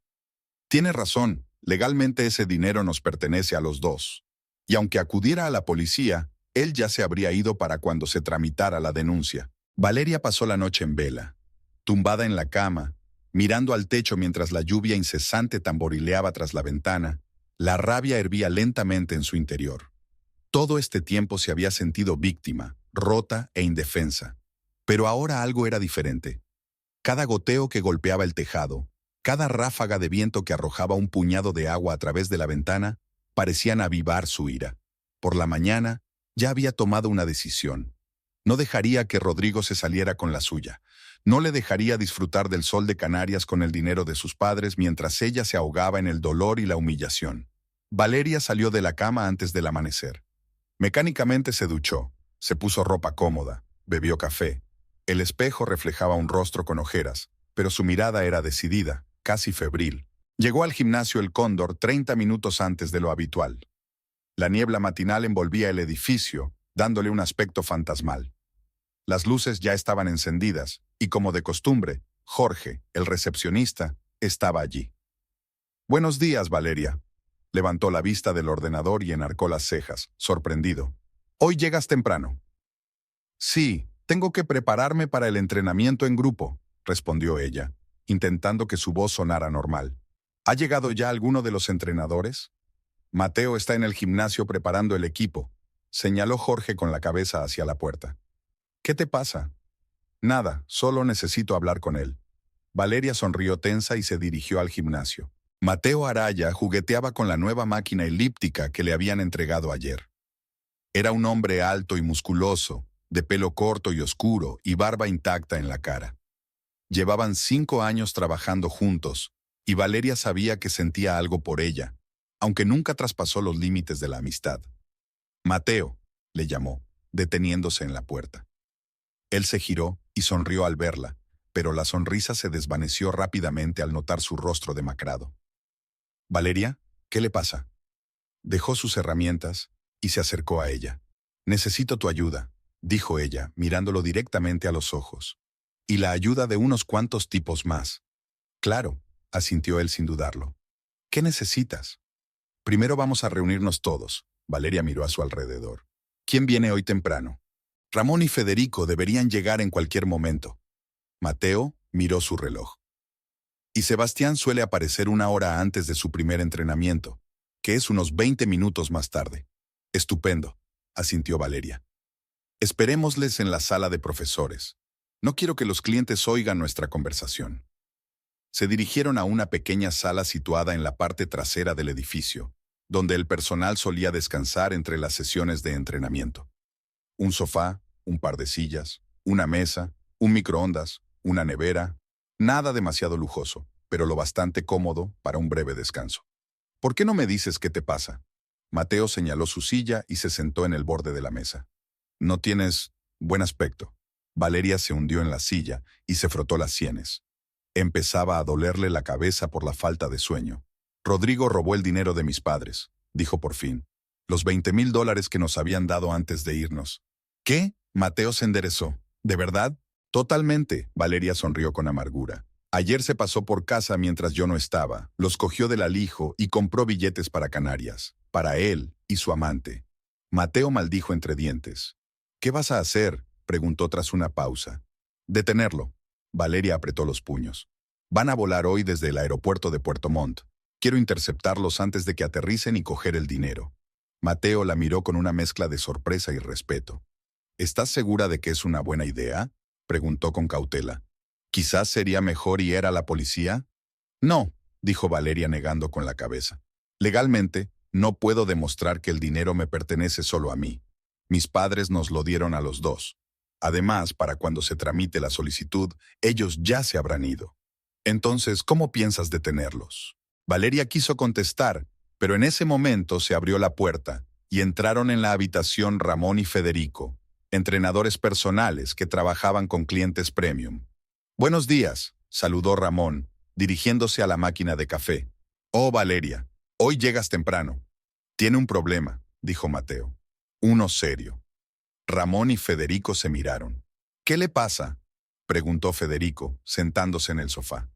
«Tiene razón, legalmente ese dinero nos pertenece a los dos. Y aunque acudiera a la policía, él ya se habría ido para cuando se tramitara la denuncia». Valeria pasó la noche en vela, tumbada en la cama, mirando al techo mientras la lluvia incesante tamborileaba tras la ventana. La rabia hervía lentamente en su interior. Todo este tiempo se había sentido víctima, rota e indefensa. Pero ahora algo era diferente. Cada goteo que golpeaba el tejado, cada ráfaga de viento que arrojaba un puñado de agua a través de la ventana, parecían avivar su ira. Por la mañana, ya había tomado una decisión. No dejaría que Rodrigo se saliera con la suya. No le dejaría disfrutar del sol de Canarias con el dinero de sus padres mientras ella se ahogaba en el dolor y la humillación. Valeria salió de la cama antes del amanecer. Mecánicamente se duchó, se puso ropa cómoda, bebió café. El espejo reflejaba un rostro con ojeras, pero su mirada era decidida, casi febril. Llegó al gimnasio El Cóndor 30 minutos antes de lo habitual. La niebla matinal envolvía el edificio, dándole un aspecto fantasmal. Las luces ya estaban encendidas, y como de costumbre, Jorge, el recepcionista, estaba allí. «Buenos días, Valeria». Levantó la vista del ordenador y enarcó las cejas, sorprendido. «Hoy llegas temprano». «Sí, tengo que prepararme para el entrenamiento en grupo», respondió ella, intentando que su voz sonara normal. «¿Ha llegado ya alguno de los entrenadores?». «Mateo está en el gimnasio preparando el equipo», señaló Jorge con la cabeza hacia la puerta. «¿Qué te pasa?». Nada, solo necesito hablar con él. Valeria sonrió tensa y se dirigió al gimnasio. Mateo Araya jugueteaba con la nueva máquina elíptica que le habían entregado ayer. Era un hombre alto y musculoso, de pelo corto y oscuro y barba intacta en la cara. Llevaban 5 años trabajando juntos, y Valeria sabía que sentía algo por ella, aunque nunca traspasó los límites de la amistad. Mateo, le llamó, deteniéndose en la puerta. Él se giró y sonrió al verla, pero la sonrisa se desvaneció rápidamente al notar su rostro demacrado. «Valeria, ¿qué le pasa?» Dejó sus herramientas y se acercó a ella. «Necesito tu ayuda», dijo ella, mirándolo directamente a los ojos. «Y la ayuda de unos cuantos tipos más». «Claro», asintió él sin dudarlo. «¿Qué necesitas?» «Primero vamos a reunirnos todos». Valeria miró a su alrededor. «¿Quién viene hoy temprano?» «Ramón y Federico deberían llegar en cualquier momento». Mateo miró su reloj. «Y Sebastián suele aparecer 1 hora antes de su primer entrenamiento, que es unos 20 minutos más tarde». «Estupendo», asintió Valeria. «Esperémosles en la sala de profesores. No quiero que los clientes oigan nuestra conversación». Se dirigieron a una pequeña sala situada en la parte trasera del edificio, donde el personal solía descansar entre las sesiones de entrenamiento. Un sofá, un par de sillas, una mesa, un microondas, una nevera, nada demasiado lujoso, pero lo bastante cómodo para un breve descanso. «¿Por qué no me dices qué te pasa?» Mateo señaló su silla y se sentó en el borde de la mesa. «No tienes buen aspecto». Valeria se hundió en la silla y se frotó las sienes. Empezaba a dolerle la cabeza por la falta de sueño. «Rodrigo robó el dinero de mis padres», dijo por fin. «Los $20,000 que nos habían dado antes de irnos». «¿Qué?» Mateo se enderezó. «¿De verdad?» «Totalmente», Valeria sonrió con amargura. «Ayer se pasó por casa mientras yo no estaba, los cogió del alijo y compró billetes para Canarias, para él y su amante». Mateo maldijo entre dientes. «¿Qué vas a hacer?», preguntó tras una pausa. «Detenerlo». Valeria apretó los puños. «Van a volar hoy desde el aeropuerto de Puerto Montt. Quiero interceptarlos antes de que aterricen y coger el dinero». Mateo la miró con una mezcla de sorpresa y respeto. «¿Estás segura de que es una buena idea?», preguntó con cautela. «Quizás sería mejor ir a la policía». «No», dijo Valeria negando con la cabeza. «Legalmente, no puedo demostrar que el dinero me pertenece solo a mí. Mis padres nos lo dieron a los dos. Además, para cuando se tramite la solicitud, ellos ya se habrán ido. Entonces, ¿cómo piensas detenerlos?». Valeria quiso contestar, pero en ese momento se abrió la puerta y entraron en la habitación Ramón y Federico, entrenadores personales que trabajaban con clientes premium. «Buenos días», saludó Ramón, dirigiéndose a la máquina de café. «Oh, Valeria, hoy llegas temprano». «Tiene un problema», dijo Mateo. «Uno serio». Ramón y Federico se miraron. «¿Qué le pasa?», preguntó Federico, sentándose en el sofá.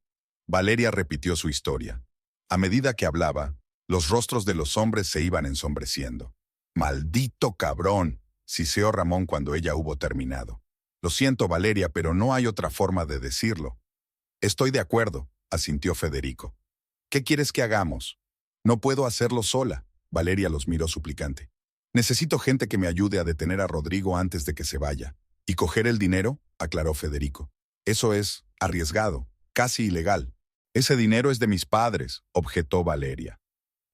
Valeria repitió su historia. A medida que hablaba, los rostros de los hombres se iban ensombreciendo. «Maldito cabrón», siseó Ramón cuando ella hubo terminado. «Lo siento, Valeria, pero no hay otra forma de decirlo». «Estoy de acuerdo», asintió Federico. «¿Qué quieres que hagamos?». «No puedo hacerlo sola», Valeria los miró suplicante. «Necesito gente que me ayude a detener a Rodrigo antes de que se vaya. ¿Y coger el dinero?», aclaró Federico. «Eso es arriesgado, casi ilegal». «Ese dinero es de mis padres», objetó Valeria.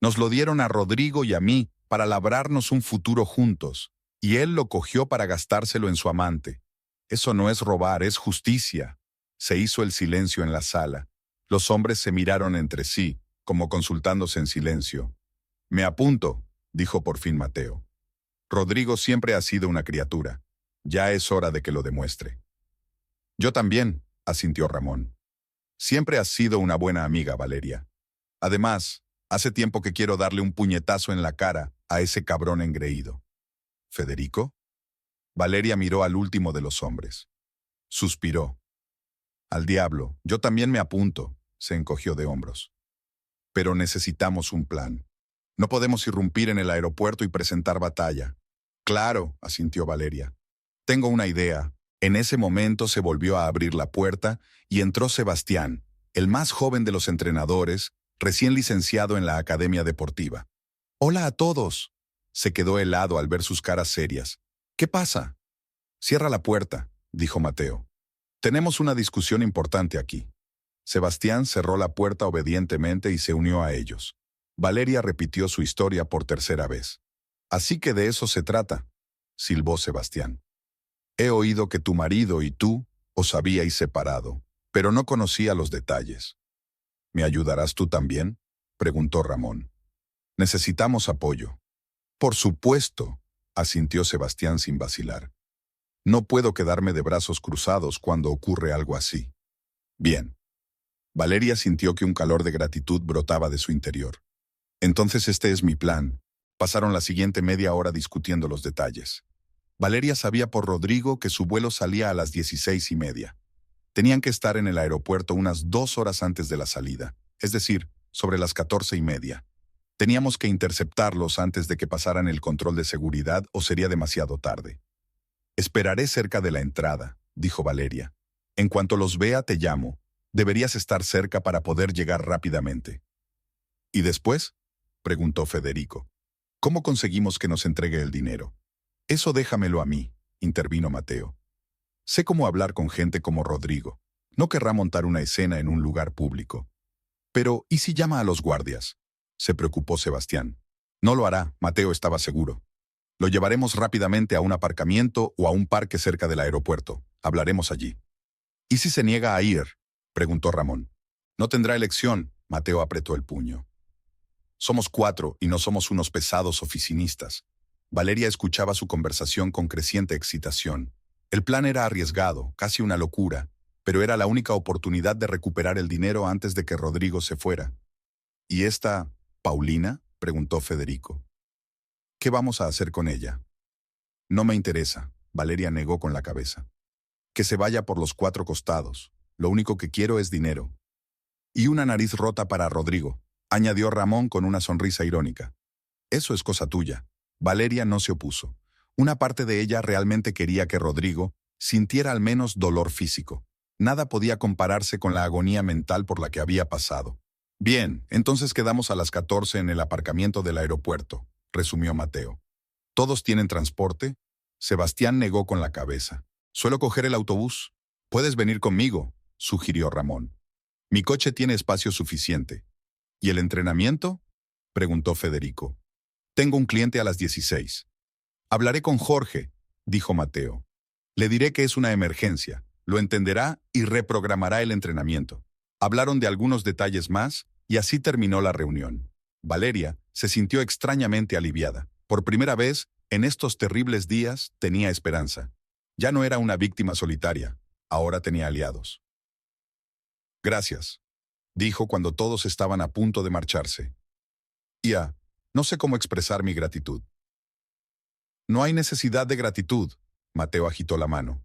«Nos lo dieron a Rodrigo y a mí para labrarnos un futuro juntos, y él lo cogió para gastárselo en su amante. Eso no es robar, es justicia». Se hizo el silencio en la sala. Los hombres se miraron entre sí, como consultándose en silencio. «Me apunto», dijo por fin Mateo. «Rodrigo siempre ha sido una criatura. Ya es hora de que lo demuestre». «Yo también», asintió Ramón. «Siempre has sido una buena amiga, Valeria. Además, hace tiempo que quiero darle un puñetazo en la cara a ese cabrón engreído». «¿Federico?». Valeria miró al último de los hombres. Suspiró. «Al diablo, yo también me apunto», se encogió de hombros. «Pero necesitamos un plan. No podemos irrumpir en el aeropuerto y presentar batalla». «Claro», asintió Valeria. «Tengo una idea». En ese momento se volvió a abrir la puerta y entró Sebastián, el más joven de los entrenadores, recién licenciado en la academia deportiva. «Hola a todos». Se quedó helado al ver sus caras serias. «¿Qué pasa?». «Cierra la puerta», dijo Mateo. Tenemos una discusión importante aquí. Sebastián cerró la puerta obedientemente y se unió a ellos. Valeria repitió su historia por tercera vez. Así que de eso se trata, silbó Sebastián. He oído que tu marido y tú os habíais separado, pero no conocía los detalles. ¿Me ayudarás tú también?, preguntó Ramón. Necesitamos apoyo. Por supuesto, asintió Sebastián sin vacilar. No puedo quedarme de brazos cruzados cuando ocurre algo así. Bien. Valeria sintió que un calor de gratitud brotaba de su interior. Entonces este es mi plan. Pasaron la siguiente media hora discutiendo los detalles. Valeria sabía por Rodrigo que su vuelo salía a las 16:30. Tenían que estar en el aeropuerto unas 2 horas antes de la salida, es decir, sobre las 14:30. Teníamos que interceptarlos antes de que pasaran el control de seguridad o sería demasiado tarde. Esperaré cerca de la entrada, dijo Valeria. En cuanto los vea te llamo. Deberías estar cerca para poder llegar rápidamente. ¿Y después?, preguntó Federico. ¿Cómo conseguimos que nos entregue el dinero? Eso déjamelo a mí, intervino Mateo. Sé cómo hablar con gente como Rodrigo. No querrá montar una escena en un lugar público. Pero, ¿y si llama a los guardias?, se preocupó Sebastián. No lo hará, Mateo estaba seguro. Lo llevaremos rápidamente a un aparcamiento o a un parque cerca del aeropuerto. Hablaremos allí. ¿Y si se niega a ir?, preguntó Ramón. No tendrá elección, Mateo apretó el puño. Somos 4 y no somos unos pesados oficinistas. Valeria escuchaba su conversación con creciente excitación. El plan era arriesgado, casi una locura, pero era la única oportunidad de recuperar el dinero antes de que Rodrigo se fuera. ¿Y esta, Paulina?, preguntó Federico. ¿Qué vamos a hacer con ella? No me interesa, Valeria negó con la cabeza. Que se vaya por los 4 costados. Lo único que quiero es dinero. Y una nariz rota para Rodrigo, añadió Ramón con una sonrisa irónica. Eso es cosa tuya. Valeria no se opuso. Una parte de ella realmente quería que Rodrigo sintiera al menos dolor físico. Nada podía compararse con la agonía mental por la que había pasado. Bien, entonces quedamos a las 14 en el aparcamiento del aeropuerto, resumió Mateo. ¿Todos tienen transporte? Sebastián negó con la cabeza. Suelo coger el autobús. Puedes venir conmigo, sugirió Ramón. Mi coche tiene espacio suficiente. ¿Y el entrenamiento?, preguntó Federico. Tengo un cliente a las 16. Hablaré con Jorge, dijo Mateo. Le diré que es una emergencia, lo entenderá y reprogramará el entrenamiento. Hablaron de algunos detalles más y así terminó la reunión. Valeria se sintió extrañamente aliviada. Por primera vez, en estos terribles días, tenía esperanza. Ya no era una víctima solitaria, ahora tenía aliados. Gracias, dijo cuando todos estaban a punto de marcharse. Ya, no sé cómo expresar mi gratitud. No hay necesidad de gratitud, Mateo agitó la mano.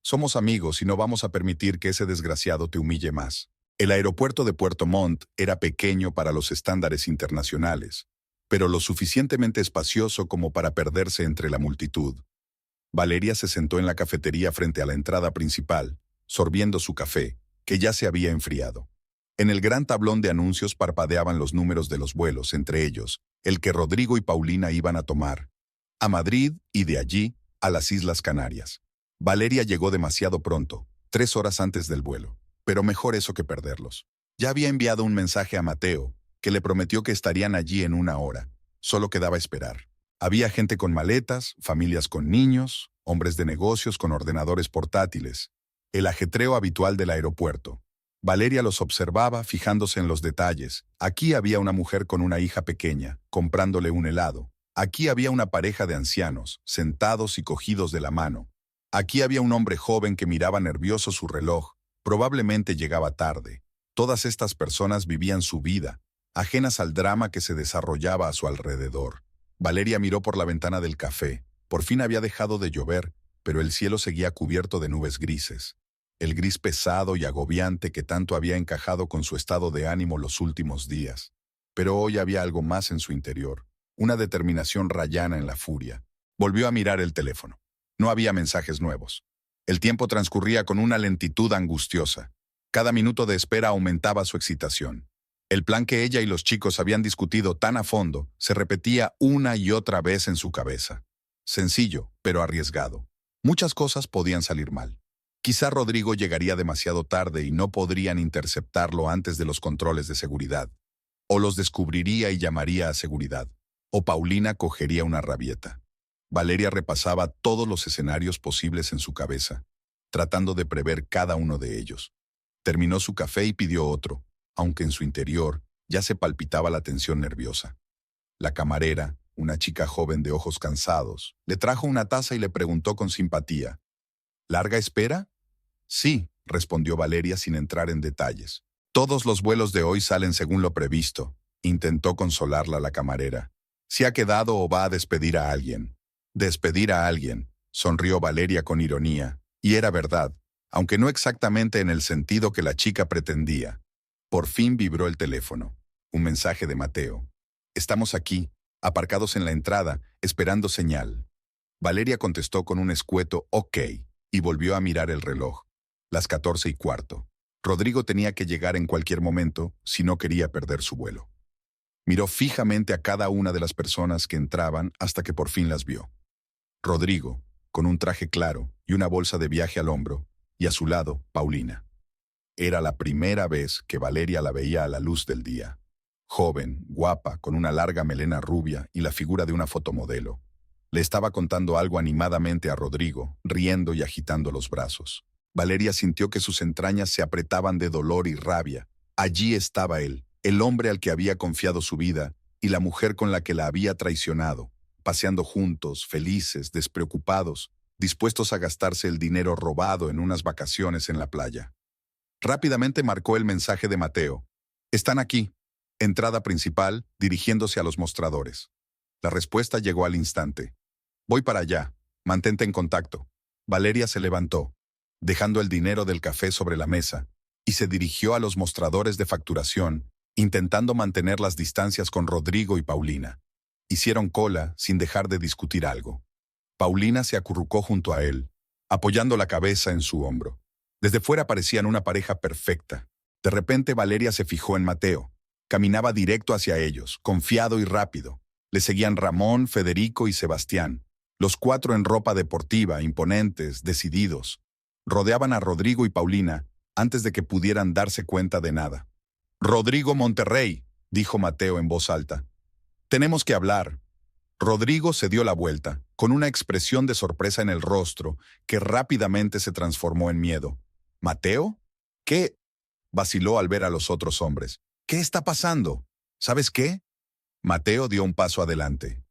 Somos amigos y no vamos a permitir que ese desgraciado te humille más. El aeropuerto de Puerto Montt era pequeño para los estándares internacionales, pero lo suficientemente espacioso como para perderse entre la multitud. Valeria se sentó en la cafetería frente a la entrada principal, sorbiendo su café, que ya se había enfriado. En el gran tablón de anuncios parpadeaban los números de los vuelos, entre ellos, el que Rodrigo y Paulina iban a tomar, a Madrid y de allí a las Islas Canarias. Valeria llegó demasiado pronto, 3 horas antes del vuelo, pero mejor eso que perderlos. Ya había enviado un mensaje a Mateo, que le prometió que estarían allí en 1 hora. Solo quedaba esperar. Había gente con maletas, familias con niños, hombres de negocios con ordenadores portátiles. El ajetreo habitual del aeropuerto. Valeria los observaba, fijándose en los detalles. Aquí había una mujer con una hija pequeña, comprándole un helado. Aquí había una pareja de ancianos, sentados y cogidos de la mano. Aquí había un hombre joven que miraba nervioso su reloj. Probablemente llegaba tarde. Todas estas personas vivían su vida, ajenas al drama que se desarrollaba a su alrededor. Valeria miró por la ventana del café. Por fin había dejado de llover, pero el cielo seguía cubierto de nubes grises. El gris pesado y agobiante que tanto había encajado con su estado de ánimo los últimos días. Pero hoy había algo más en su interior, una determinación rayana en la furia. Volvió a mirar el teléfono. No había mensajes nuevos. El tiempo transcurría con una lentitud angustiosa. Cada minuto de espera aumentaba su excitación. El plan que ella y los chicos habían discutido tan a fondo se repetía una y otra vez en su cabeza. Sencillo, pero arriesgado. Muchas cosas podían salir mal. Quizá Rodrigo llegaría demasiado tarde y no podrían interceptarlo antes de los controles de seguridad. O los descubriría y llamaría a seguridad. O Paulina cogería una rabieta. Valeria repasaba todos los escenarios posibles en su cabeza, tratando de prever cada uno de ellos. Terminó su café y pidió otro, aunque en su interior ya se palpitaba la tensión nerviosa. La camarera, una chica joven de ojos cansados, le trajo una taza y le preguntó con simpatía: ¿Larga espera? Sí, respondió Valeria sin entrar en detalles. Todos los vuelos de hoy salen según lo previsto, intentó consolarla la camarera. ¿Se ha quedado o va a despedir a alguien? Despedir a alguien, sonrió Valeria con ironía, y era verdad, aunque no exactamente en el sentido que la chica pretendía. Por fin vibró el teléfono. Un mensaje de Mateo. Estamos aquí, aparcados en la entrada, esperando señal. Valeria contestó con un escueto «ok» y volvió a mirar el reloj. Las 14:15. Rodrigo tenía que llegar en cualquier momento si no quería perder su vuelo. Miró fijamente a cada una de las personas que entraban hasta que por fin las vio. Rodrigo, con un traje claro y una bolsa de viaje al hombro, y a su lado, Paulina. Era la primera vez que Valeria la veía a la luz del día. Joven, guapa, con una larga melena rubia y la figura de una fotomodelo. Le estaba contando algo animadamente a Rodrigo, riendo y agitando los brazos. Valeria sintió que sus entrañas se apretaban de dolor y rabia. Allí estaba él, el hombre al que había confiado su vida, y la mujer con la que la había traicionado, paseando juntos, felices, despreocupados, dispuestos a gastarse el dinero robado en unas vacaciones en la playa. Rápidamente marcó el mensaje de Mateo. Están aquí. Entrada principal, dirigiéndose a los mostradores. La respuesta llegó al instante. Voy para allá. Mantente en contacto. Valeria se levantó, dejando el dinero del café sobre la mesa, y se dirigió a los mostradores de facturación, intentando mantener las distancias con Rodrigo y Paulina. Hicieron cola sin dejar de discutir algo. Paulina se acurrucó junto a él, apoyando la cabeza en su hombro. Desde fuera parecían una pareja perfecta. De repente Valeria se fijó en Mateo. Caminaba directo hacia ellos, confiado y rápido. Le seguían Ramón, Federico y Sebastián, los cuatro en ropa deportiva, imponentes, decididos. Rodeaban a Rodrigo y Paulina antes de que pudieran darse cuenta de nada. «Rodrigo Monterrey», dijo Mateo en voz alta. «Tenemos que hablar». Rodrigo se dio la vuelta, con una expresión de sorpresa en el rostro que rápidamente se transformó en miedo. «¿Mateo? ¿Qué?» vaciló al ver a los otros hombres. «¿Qué está pasando? ¿Sabes qué?» Mateo dio un paso adelante.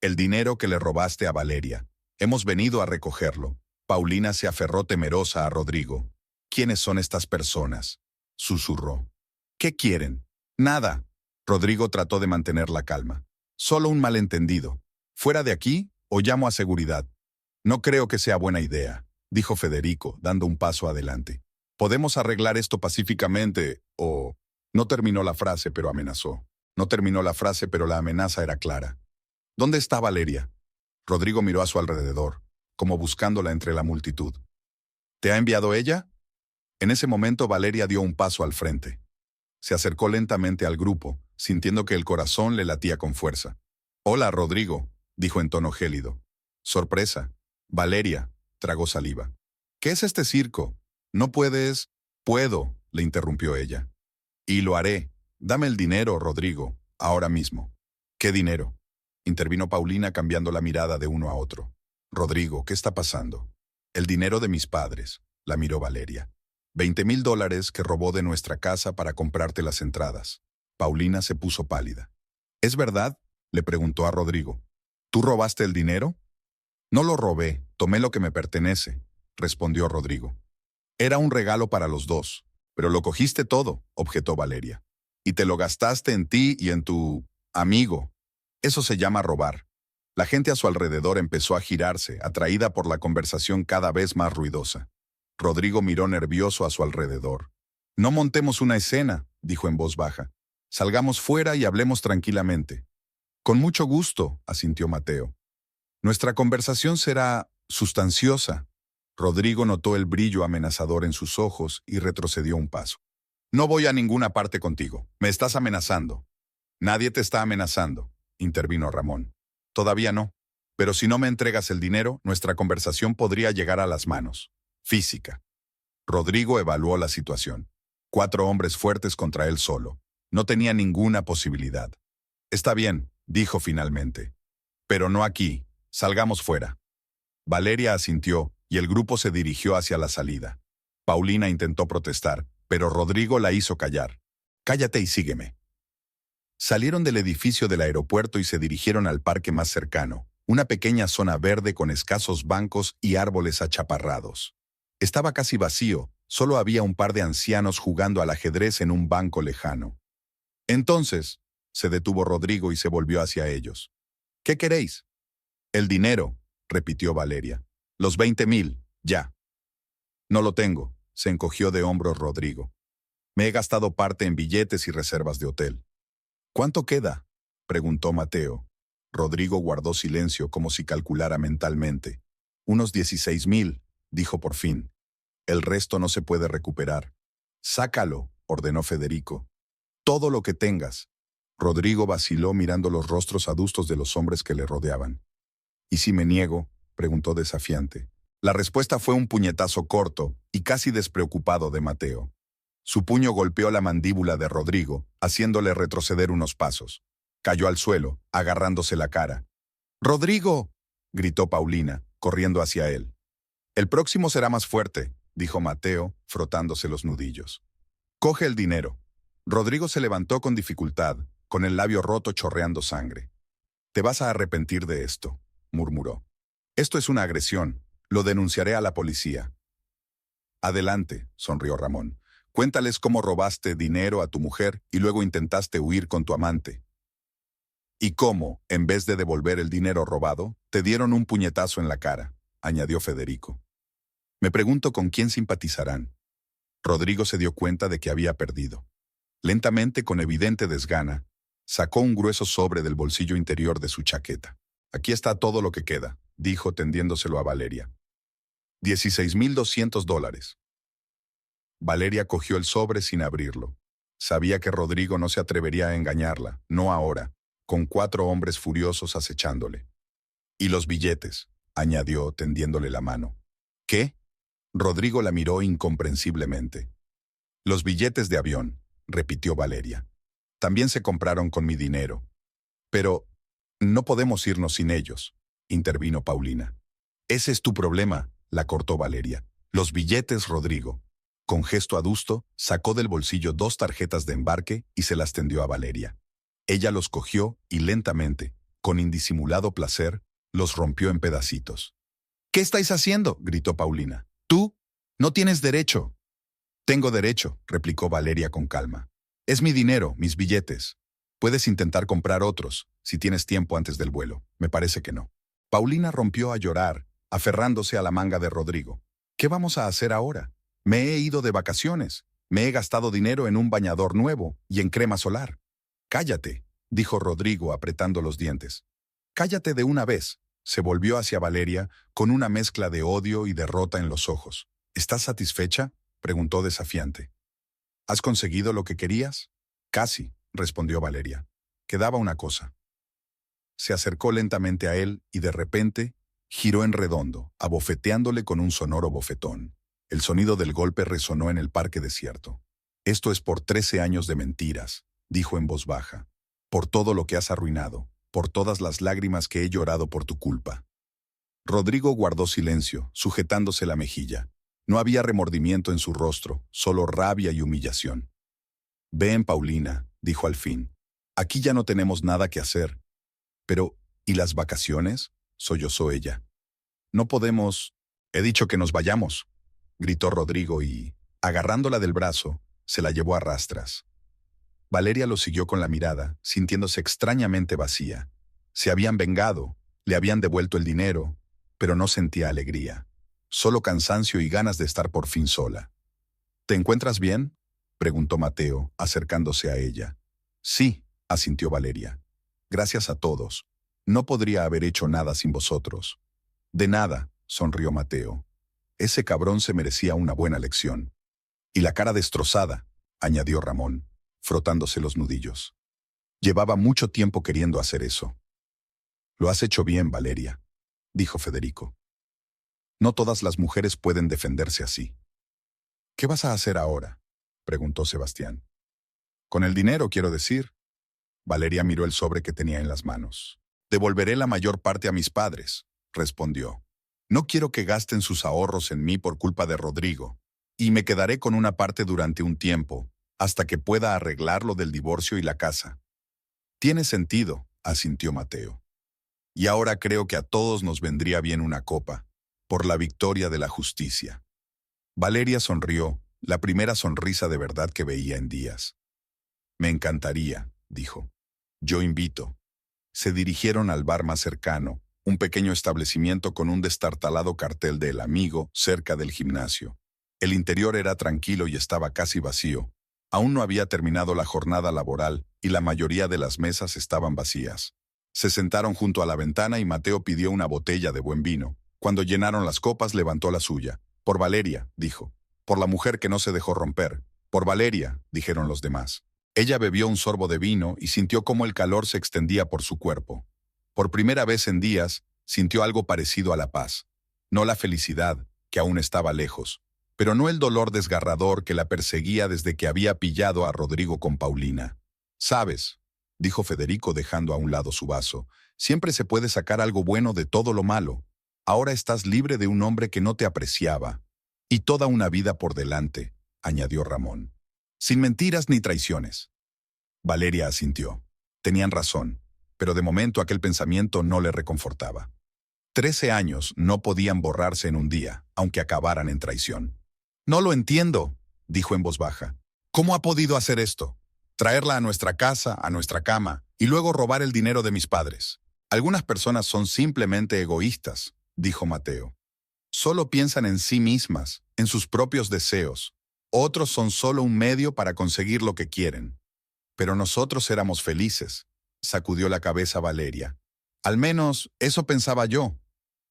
«El dinero que le robaste a Valeria. Hemos venido a recogerlo». Paulina se aferró temerosa a Rodrigo. «¿Quiénes son estas personas?», susurró. «¿Qué quieren?» «Nada». Rodrigo trató de mantener la calma. «Solo un malentendido. Fuera de aquí o llamo a seguridad». «No creo que sea buena idea», dijo Federico, dando un paso adelante. «Podemos arreglar esto pacíficamente o...». No terminó la frase, pero amenazó. No terminó la frase, pero la amenaza era clara. «¿Dónde está Valeria?» Rodrigo miró a su alrededor, como buscándola entre la multitud. «¿Te ha enviado ella?» En ese momento Valeria dio un paso al frente. Se acercó lentamente al grupo, sintiendo que el corazón le latía con fuerza. «Hola, Rodrigo», dijo en tono gélido. «Sorpresa. Valeria», tragó saliva. «¿Qué es este circo? No puedes...». «Puedo», le interrumpió ella. «Y lo haré. Dame el dinero, Rodrigo, ahora mismo». «¿Qué dinero?», intervino Paulina cambiando la mirada de uno a otro. «Rodrigo, ¿qué está pasando?» «El dinero de mis padres», la miró Valeria. $20,000 que robó de nuestra casa para comprarte las entradas». Paulina se puso pálida. «¿Es verdad?», le preguntó a Rodrigo. «¿Tú robaste el dinero?» «No lo robé, tomé lo que me pertenece», respondió Rodrigo. «Era un regalo para los dos, pero lo cogiste todo», objetó Valeria. «Y te lo gastaste en ti y en tu... amigo. Eso se llama robar». La gente a su alrededor empezó a girarse, atraída por la conversación cada vez más ruidosa. Rodrigo miró nervioso a su alrededor. «No montemos una escena», dijo en voz baja. «Salgamos fuera y hablemos tranquilamente». «Con mucho gusto», asintió Mateo. «Nuestra conversación será sustanciosa». Rodrigo notó el brillo amenazador en sus ojos y retrocedió un paso. «No voy a ninguna parte contigo. Me estás amenazando». «Nadie te está amenazando», intervino Ramón. «Todavía no. Pero si no me entregas el dinero, nuestra conversación podría llegar a las manos». Física. Rodrigo evaluó la situación. 4 hombres fuertes contra él solo. No tenía ninguna posibilidad. Está bien, dijo finalmente. Pero no aquí. Salgamos fuera. Valeria asintió y el grupo se dirigió hacia la salida. Paulina intentó protestar, pero Rodrigo la hizo callar. Cállate y sígueme. Salieron del edificio del aeropuerto y se dirigieron al parque más cercano, una pequeña zona verde con escasos bancos y árboles achaparrados. Estaba casi vacío, solo había un par de ancianos jugando al ajedrez en un banco lejano. Entonces, se detuvo Rodrigo y se volvió hacia ellos. ¿Qué queréis? El dinero, repitió Valeria. Los 20.000, ya. No lo tengo, se encogió de hombros Rodrigo. Me he gastado parte en billetes y reservas de hotel. ¿Cuánto queda?, preguntó Mateo. Rodrigo guardó silencio como si calculara mentalmente. Unos 16.000, dijo por fin. El resto no se puede recuperar. Sácalo, ordenó Federico. Todo lo que tengas. Rodrigo vaciló mirando los rostros adustos de los hombres que le rodeaban. ¿Y si me niego?, preguntó desafiante. La respuesta fue un puñetazo corto y casi despreocupado de Mateo. Su puño golpeó la mandíbula de Rodrigo, haciéndole retroceder unos pasos. Cayó al suelo, agarrándose la cara. ¡Rodrigo!, gritó Paulina, corriendo hacia él. El próximo será más fuerte, dijo Mateo, frotándose los nudillos. Coge el dinero. Rodrigo se levantó con dificultad, con el labio roto chorreando sangre. Te vas a arrepentir de esto, murmuró. Esto es una agresión. Lo denunciaré a la policía. Adelante, sonrió Ramón. Cuéntales cómo robaste dinero a tu mujer y luego intentaste huir con tu amante. Y cómo, en vez de devolver el dinero robado, te dieron un puñetazo en la cara, añadió Federico. Me pregunto con quién simpatizarán. Rodrigo se dio cuenta de que había perdido. Lentamente, con evidente desgana, sacó un grueso sobre del bolsillo interior de su chaqueta. Aquí está todo lo que queda, dijo tendiéndoselo a Valeria. $16.200. Valeria cogió el sobre sin abrirlo. Sabía que Rodrigo no se atrevería a engañarla, no ahora, con 4 hombres furiosos acechándole. Y los billetes, añadió tendiéndole la mano. ¿Qué? Rodrigo la miró incomprensiblemente. Los billetes de avión, repitió Valeria. También se compraron con mi dinero. Pero no podemos irnos sin ellos, intervino Paulina. Ese es tu problema, la cortó Valeria. Los billetes, Rodrigo. Con gesto adusto, sacó del bolsillo 2 tarjetas de embarque y se las tendió a Valeria. Ella los cogió y lentamente, con indisimulado placer, los rompió en pedacitos. ¿Qué estáis haciendo?, gritó Paulina. ¿Tú? No tienes derecho. Tengo derecho, replicó Valeria con calma. Es mi dinero, mis billetes. Puedes intentar comprar otros, si tienes tiempo antes del vuelo. Me parece que no. Paulina rompió a llorar, aferrándose a la manga de Rodrigo. ¿Qué vamos a hacer ahora? Me he ido de vacaciones. Me he gastado dinero en un bañador nuevo y en crema solar. Cállate, dijo Rodrigo apretando los dientes. Cállate de una vez. Se volvió hacia Valeria con una mezcla de odio y derrota en los ojos. ¿Estás satisfecha?, preguntó desafiante. ¿Has conseguido lo que querías? Casi, respondió Valeria. Quedaba una cosa. Se acercó lentamente a él y de repente giró en redondo, abofeteándole con un sonoro bofetón. El sonido del golpe resonó en el parque desierto. Esto es por 13 años de mentiras, dijo en voz baja. Por todo lo que has arruinado, por todas las lágrimas que he llorado por tu culpa. Rodrigo guardó silencio, sujetándose la mejilla. No había remordimiento en su rostro, solo rabia y humillación. Ven, Paulina, dijo al fin. Aquí ya no tenemos nada que hacer. Pero, ¿y las vacaciones?, sollozó ella. No podemos... He dicho que nos vayamos, gritó Rodrigo y, agarrándola del brazo, se la llevó a rastras. Valeria lo siguió con la mirada, sintiéndose extrañamente vacía. Se habían vengado, le habían devuelto el dinero, pero no sentía alegría. Solo cansancio y ganas de estar por fin sola. ¿Te encuentras bien?, preguntó Mateo, acercándose a ella. Sí, asintió Valeria. Gracias a todos. No podría haber hecho nada sin vosotros. De nada, sonrió Mateo. Ese cabrón se merecía una buena lección. Y la cara destrozada, añadió Ramón, frotándose los nudillos. Llevaba mucho tiempo queriendo hacer eso. Lo has hecho bien, Valeria, dijo Federico. No todas las mujeres pueden defenderse así. ¿Qué vas a hacer ahora?, preguntó Sebastián. Con el dinero, quiero decir. Valeria miró el sobre que tenía en las manos. Devolveré la mayor parte a mis padres, respondió. No quiero que gasten sus ahorros en mí por culpa de Rodrigo, y me quedaré con una parte durante un tiempo, hasta que pueda arreglar lo del divorcio y la casa. Tiene sentido, asintió Mateo. Y ahora creo que a todos nos vendría bien una copa, por la victoria de la justicia. Valeria sonrió, la primera sonrisa de verdad que veía en días. Me encantaría, dijo. Yo invito. Se dirigieron al bar más cercano, un pequeño establecimiento con un destartalado cartel de El Amigo cerca del gimnasio. El interior era tranquilo y estaba casi vacío. Aún no había terminado la jornada laboral y la mayoría de las mesas estaban vacías. Se sentaron junto a la ventana y Mateo pidió una botella de buen vino. Cuando llenaron las copas, levantó la suya. Por Valeria, dijo. Por la mujer que no se dejó romper. Por Valeria, dijeron los demás. Ella bebió un sorbo de vino y sintió cómo el calor se extendía por su cuerpo. Por primera vez en días, sintió algo parecido a la paz. No la felicidad, que aún estaba lejos, pero no el dolor desgarrador que la perseguía desde que había pillado a Rodrigo con Paulina. «¿Sabes?», dijo Federico dejando a un lado su vaso, «siempre se puede sacar algo bueno de todo lo malo. Ahora estás libre de un hombre que no te apreciaba. Y toda una vida por delante», añadió Ramón. «Sin mentiras ni traiciones». Valeria asintió. Tenían razón, pero de momento aquel pensamiento no le reconfortaba. 13 años no podían borrarse en un día, aunque acabaran en traición. «No lo entiendo», dijo en voz baja. «¿Cómo ha podido hacer esto? Traerla a nuestra casa, a nuestra cama, y luego robar el dinero de mis padres. Algunas personas son simplemente egoístas», dijo Mateo. «Solo piensan en sí mismas, en sus propios deseos. Otros son solo un medio para conseguir lo que quieren. Pero nosotros éramos felices», sacudió la cabeza Valeria. «Al menos eso pensaba yo.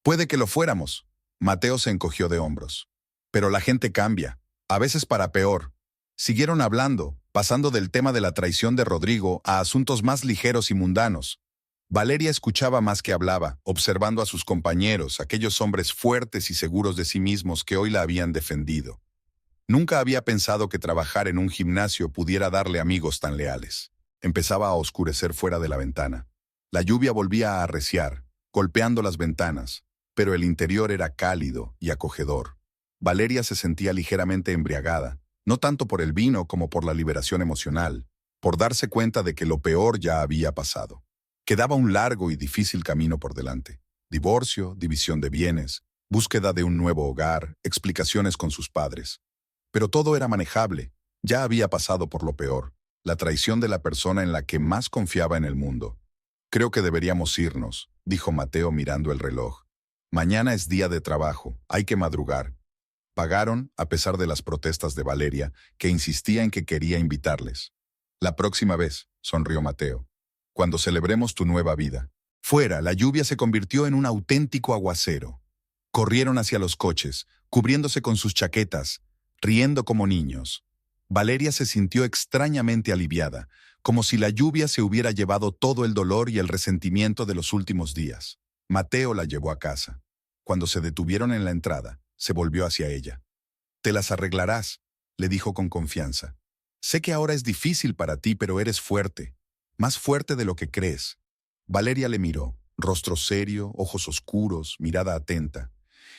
Puede que lo fuéramos». Mateo se encogió de hombros. «Pero la gente cambia, a veces para peor». Siguieron hablando, pasando del tema de la traición de Rodrigo a asuntos más ligeros y mundanos. Valeria escuchaba más que hablaba, observando a sus compañeros, aquellos hombres fuertes y seguros de sí mismos que hoy la habían defendido. Nunca había pensado que trabajar en un gimnasio pudiera darle amigos tan leales. Empezaba a oscurecer fuera de la ventana. La lluvia volvía a arreciar, golpeando las ventanas, pero el interior era cálido y acogedor. Valeria se sentía ligeramente embriagada, no tanto por el vino como por la liberación emocional, por darse cuenta de que lo peor ya había pasado. Quedaba un largo y difícil camino por delante. Divorcio, división de bienes, búsqueda de un nuevo hogar, explicaciones con sus padres. Pero todo era manejable. Ya había pasado por lo peor, la traición de la persona en la que más confiaba en el mundo. «Creo que deberíamos irnos», dijo Mateo mirando el reloj. «Mañana es día de trabajo, hay que madrugar». Pagaron, a pesar de las protestas de Valeria, que insistía en que quería invitarles. «La próxima vez», sonrió Mateo, «cuando celebremos tu nueva vida». Fuera, la lluvia se convirtió en un auténtico aguacero. Corrieron hacia los coches, cubriéndose con sus chaquetas, riendo como niños. Valeria se sintió extrañamente aliviada, como si la lluvia se hubiera llevado todo el dolor y el resentimiento de los últimos días. Mateo la llevó a casa. Cuando se detuvieron en la entrada, se volvió hacia ella. «Te las arreglarás», le dijo con confianza. «Sé que ahora es difícil para ti, pero eres fuerte, más fuerte de lo que crees». Valeria le miró, rostro serio, ojos oscuros, mirada atenta.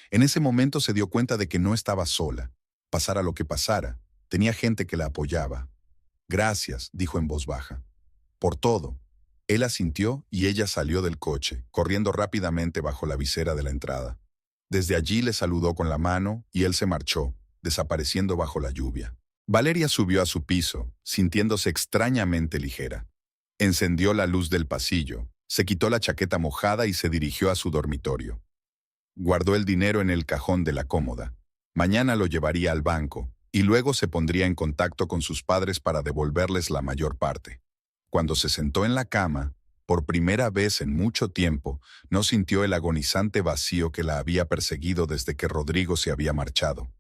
En ese momento se dio cuenta de que no estaba sola. Pasara lo que pasara, tenía gente que la apoyaba. «Gracias», dijo en voz baja. «Por todo». Él asintió y ella salió del coche, corriendo rápidamente bajo la visera de la entrada. Desde allí le saludó con la mano y él se marchó, desapareciendo bajo la lluvia. Valeria subió a su piso, sintiéndose extrañamente ligera. Encendió la luz del pasillo, se quitó la chaqueta mojada y se dirigió a su dormitorio. Guardó el dinero en el cajón de la cómoda. Mañana lo llevaría al banco y luego se pondría en contacto con sus padres para devolverles la mayor parte. Cuando se sentó en la cama, por primera vez en mucho tiempo, no sintió el agonizante vacío que la había perseguido desde que Rodrigo se había marchado.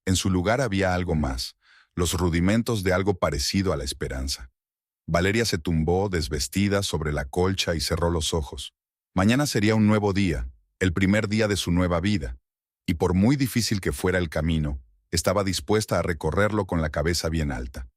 En su lugar había algo más, los rudimentos de algo parecido a la esperanza. Valeria se tumbó desvestida sobre la colcha y cerró los ojos. Mañana sería un nuevo día, el primer día de su nueva vida. y por muy difícil que fuera el camino, estaba dispuesta a recorrerlo con la cabeza bien alta.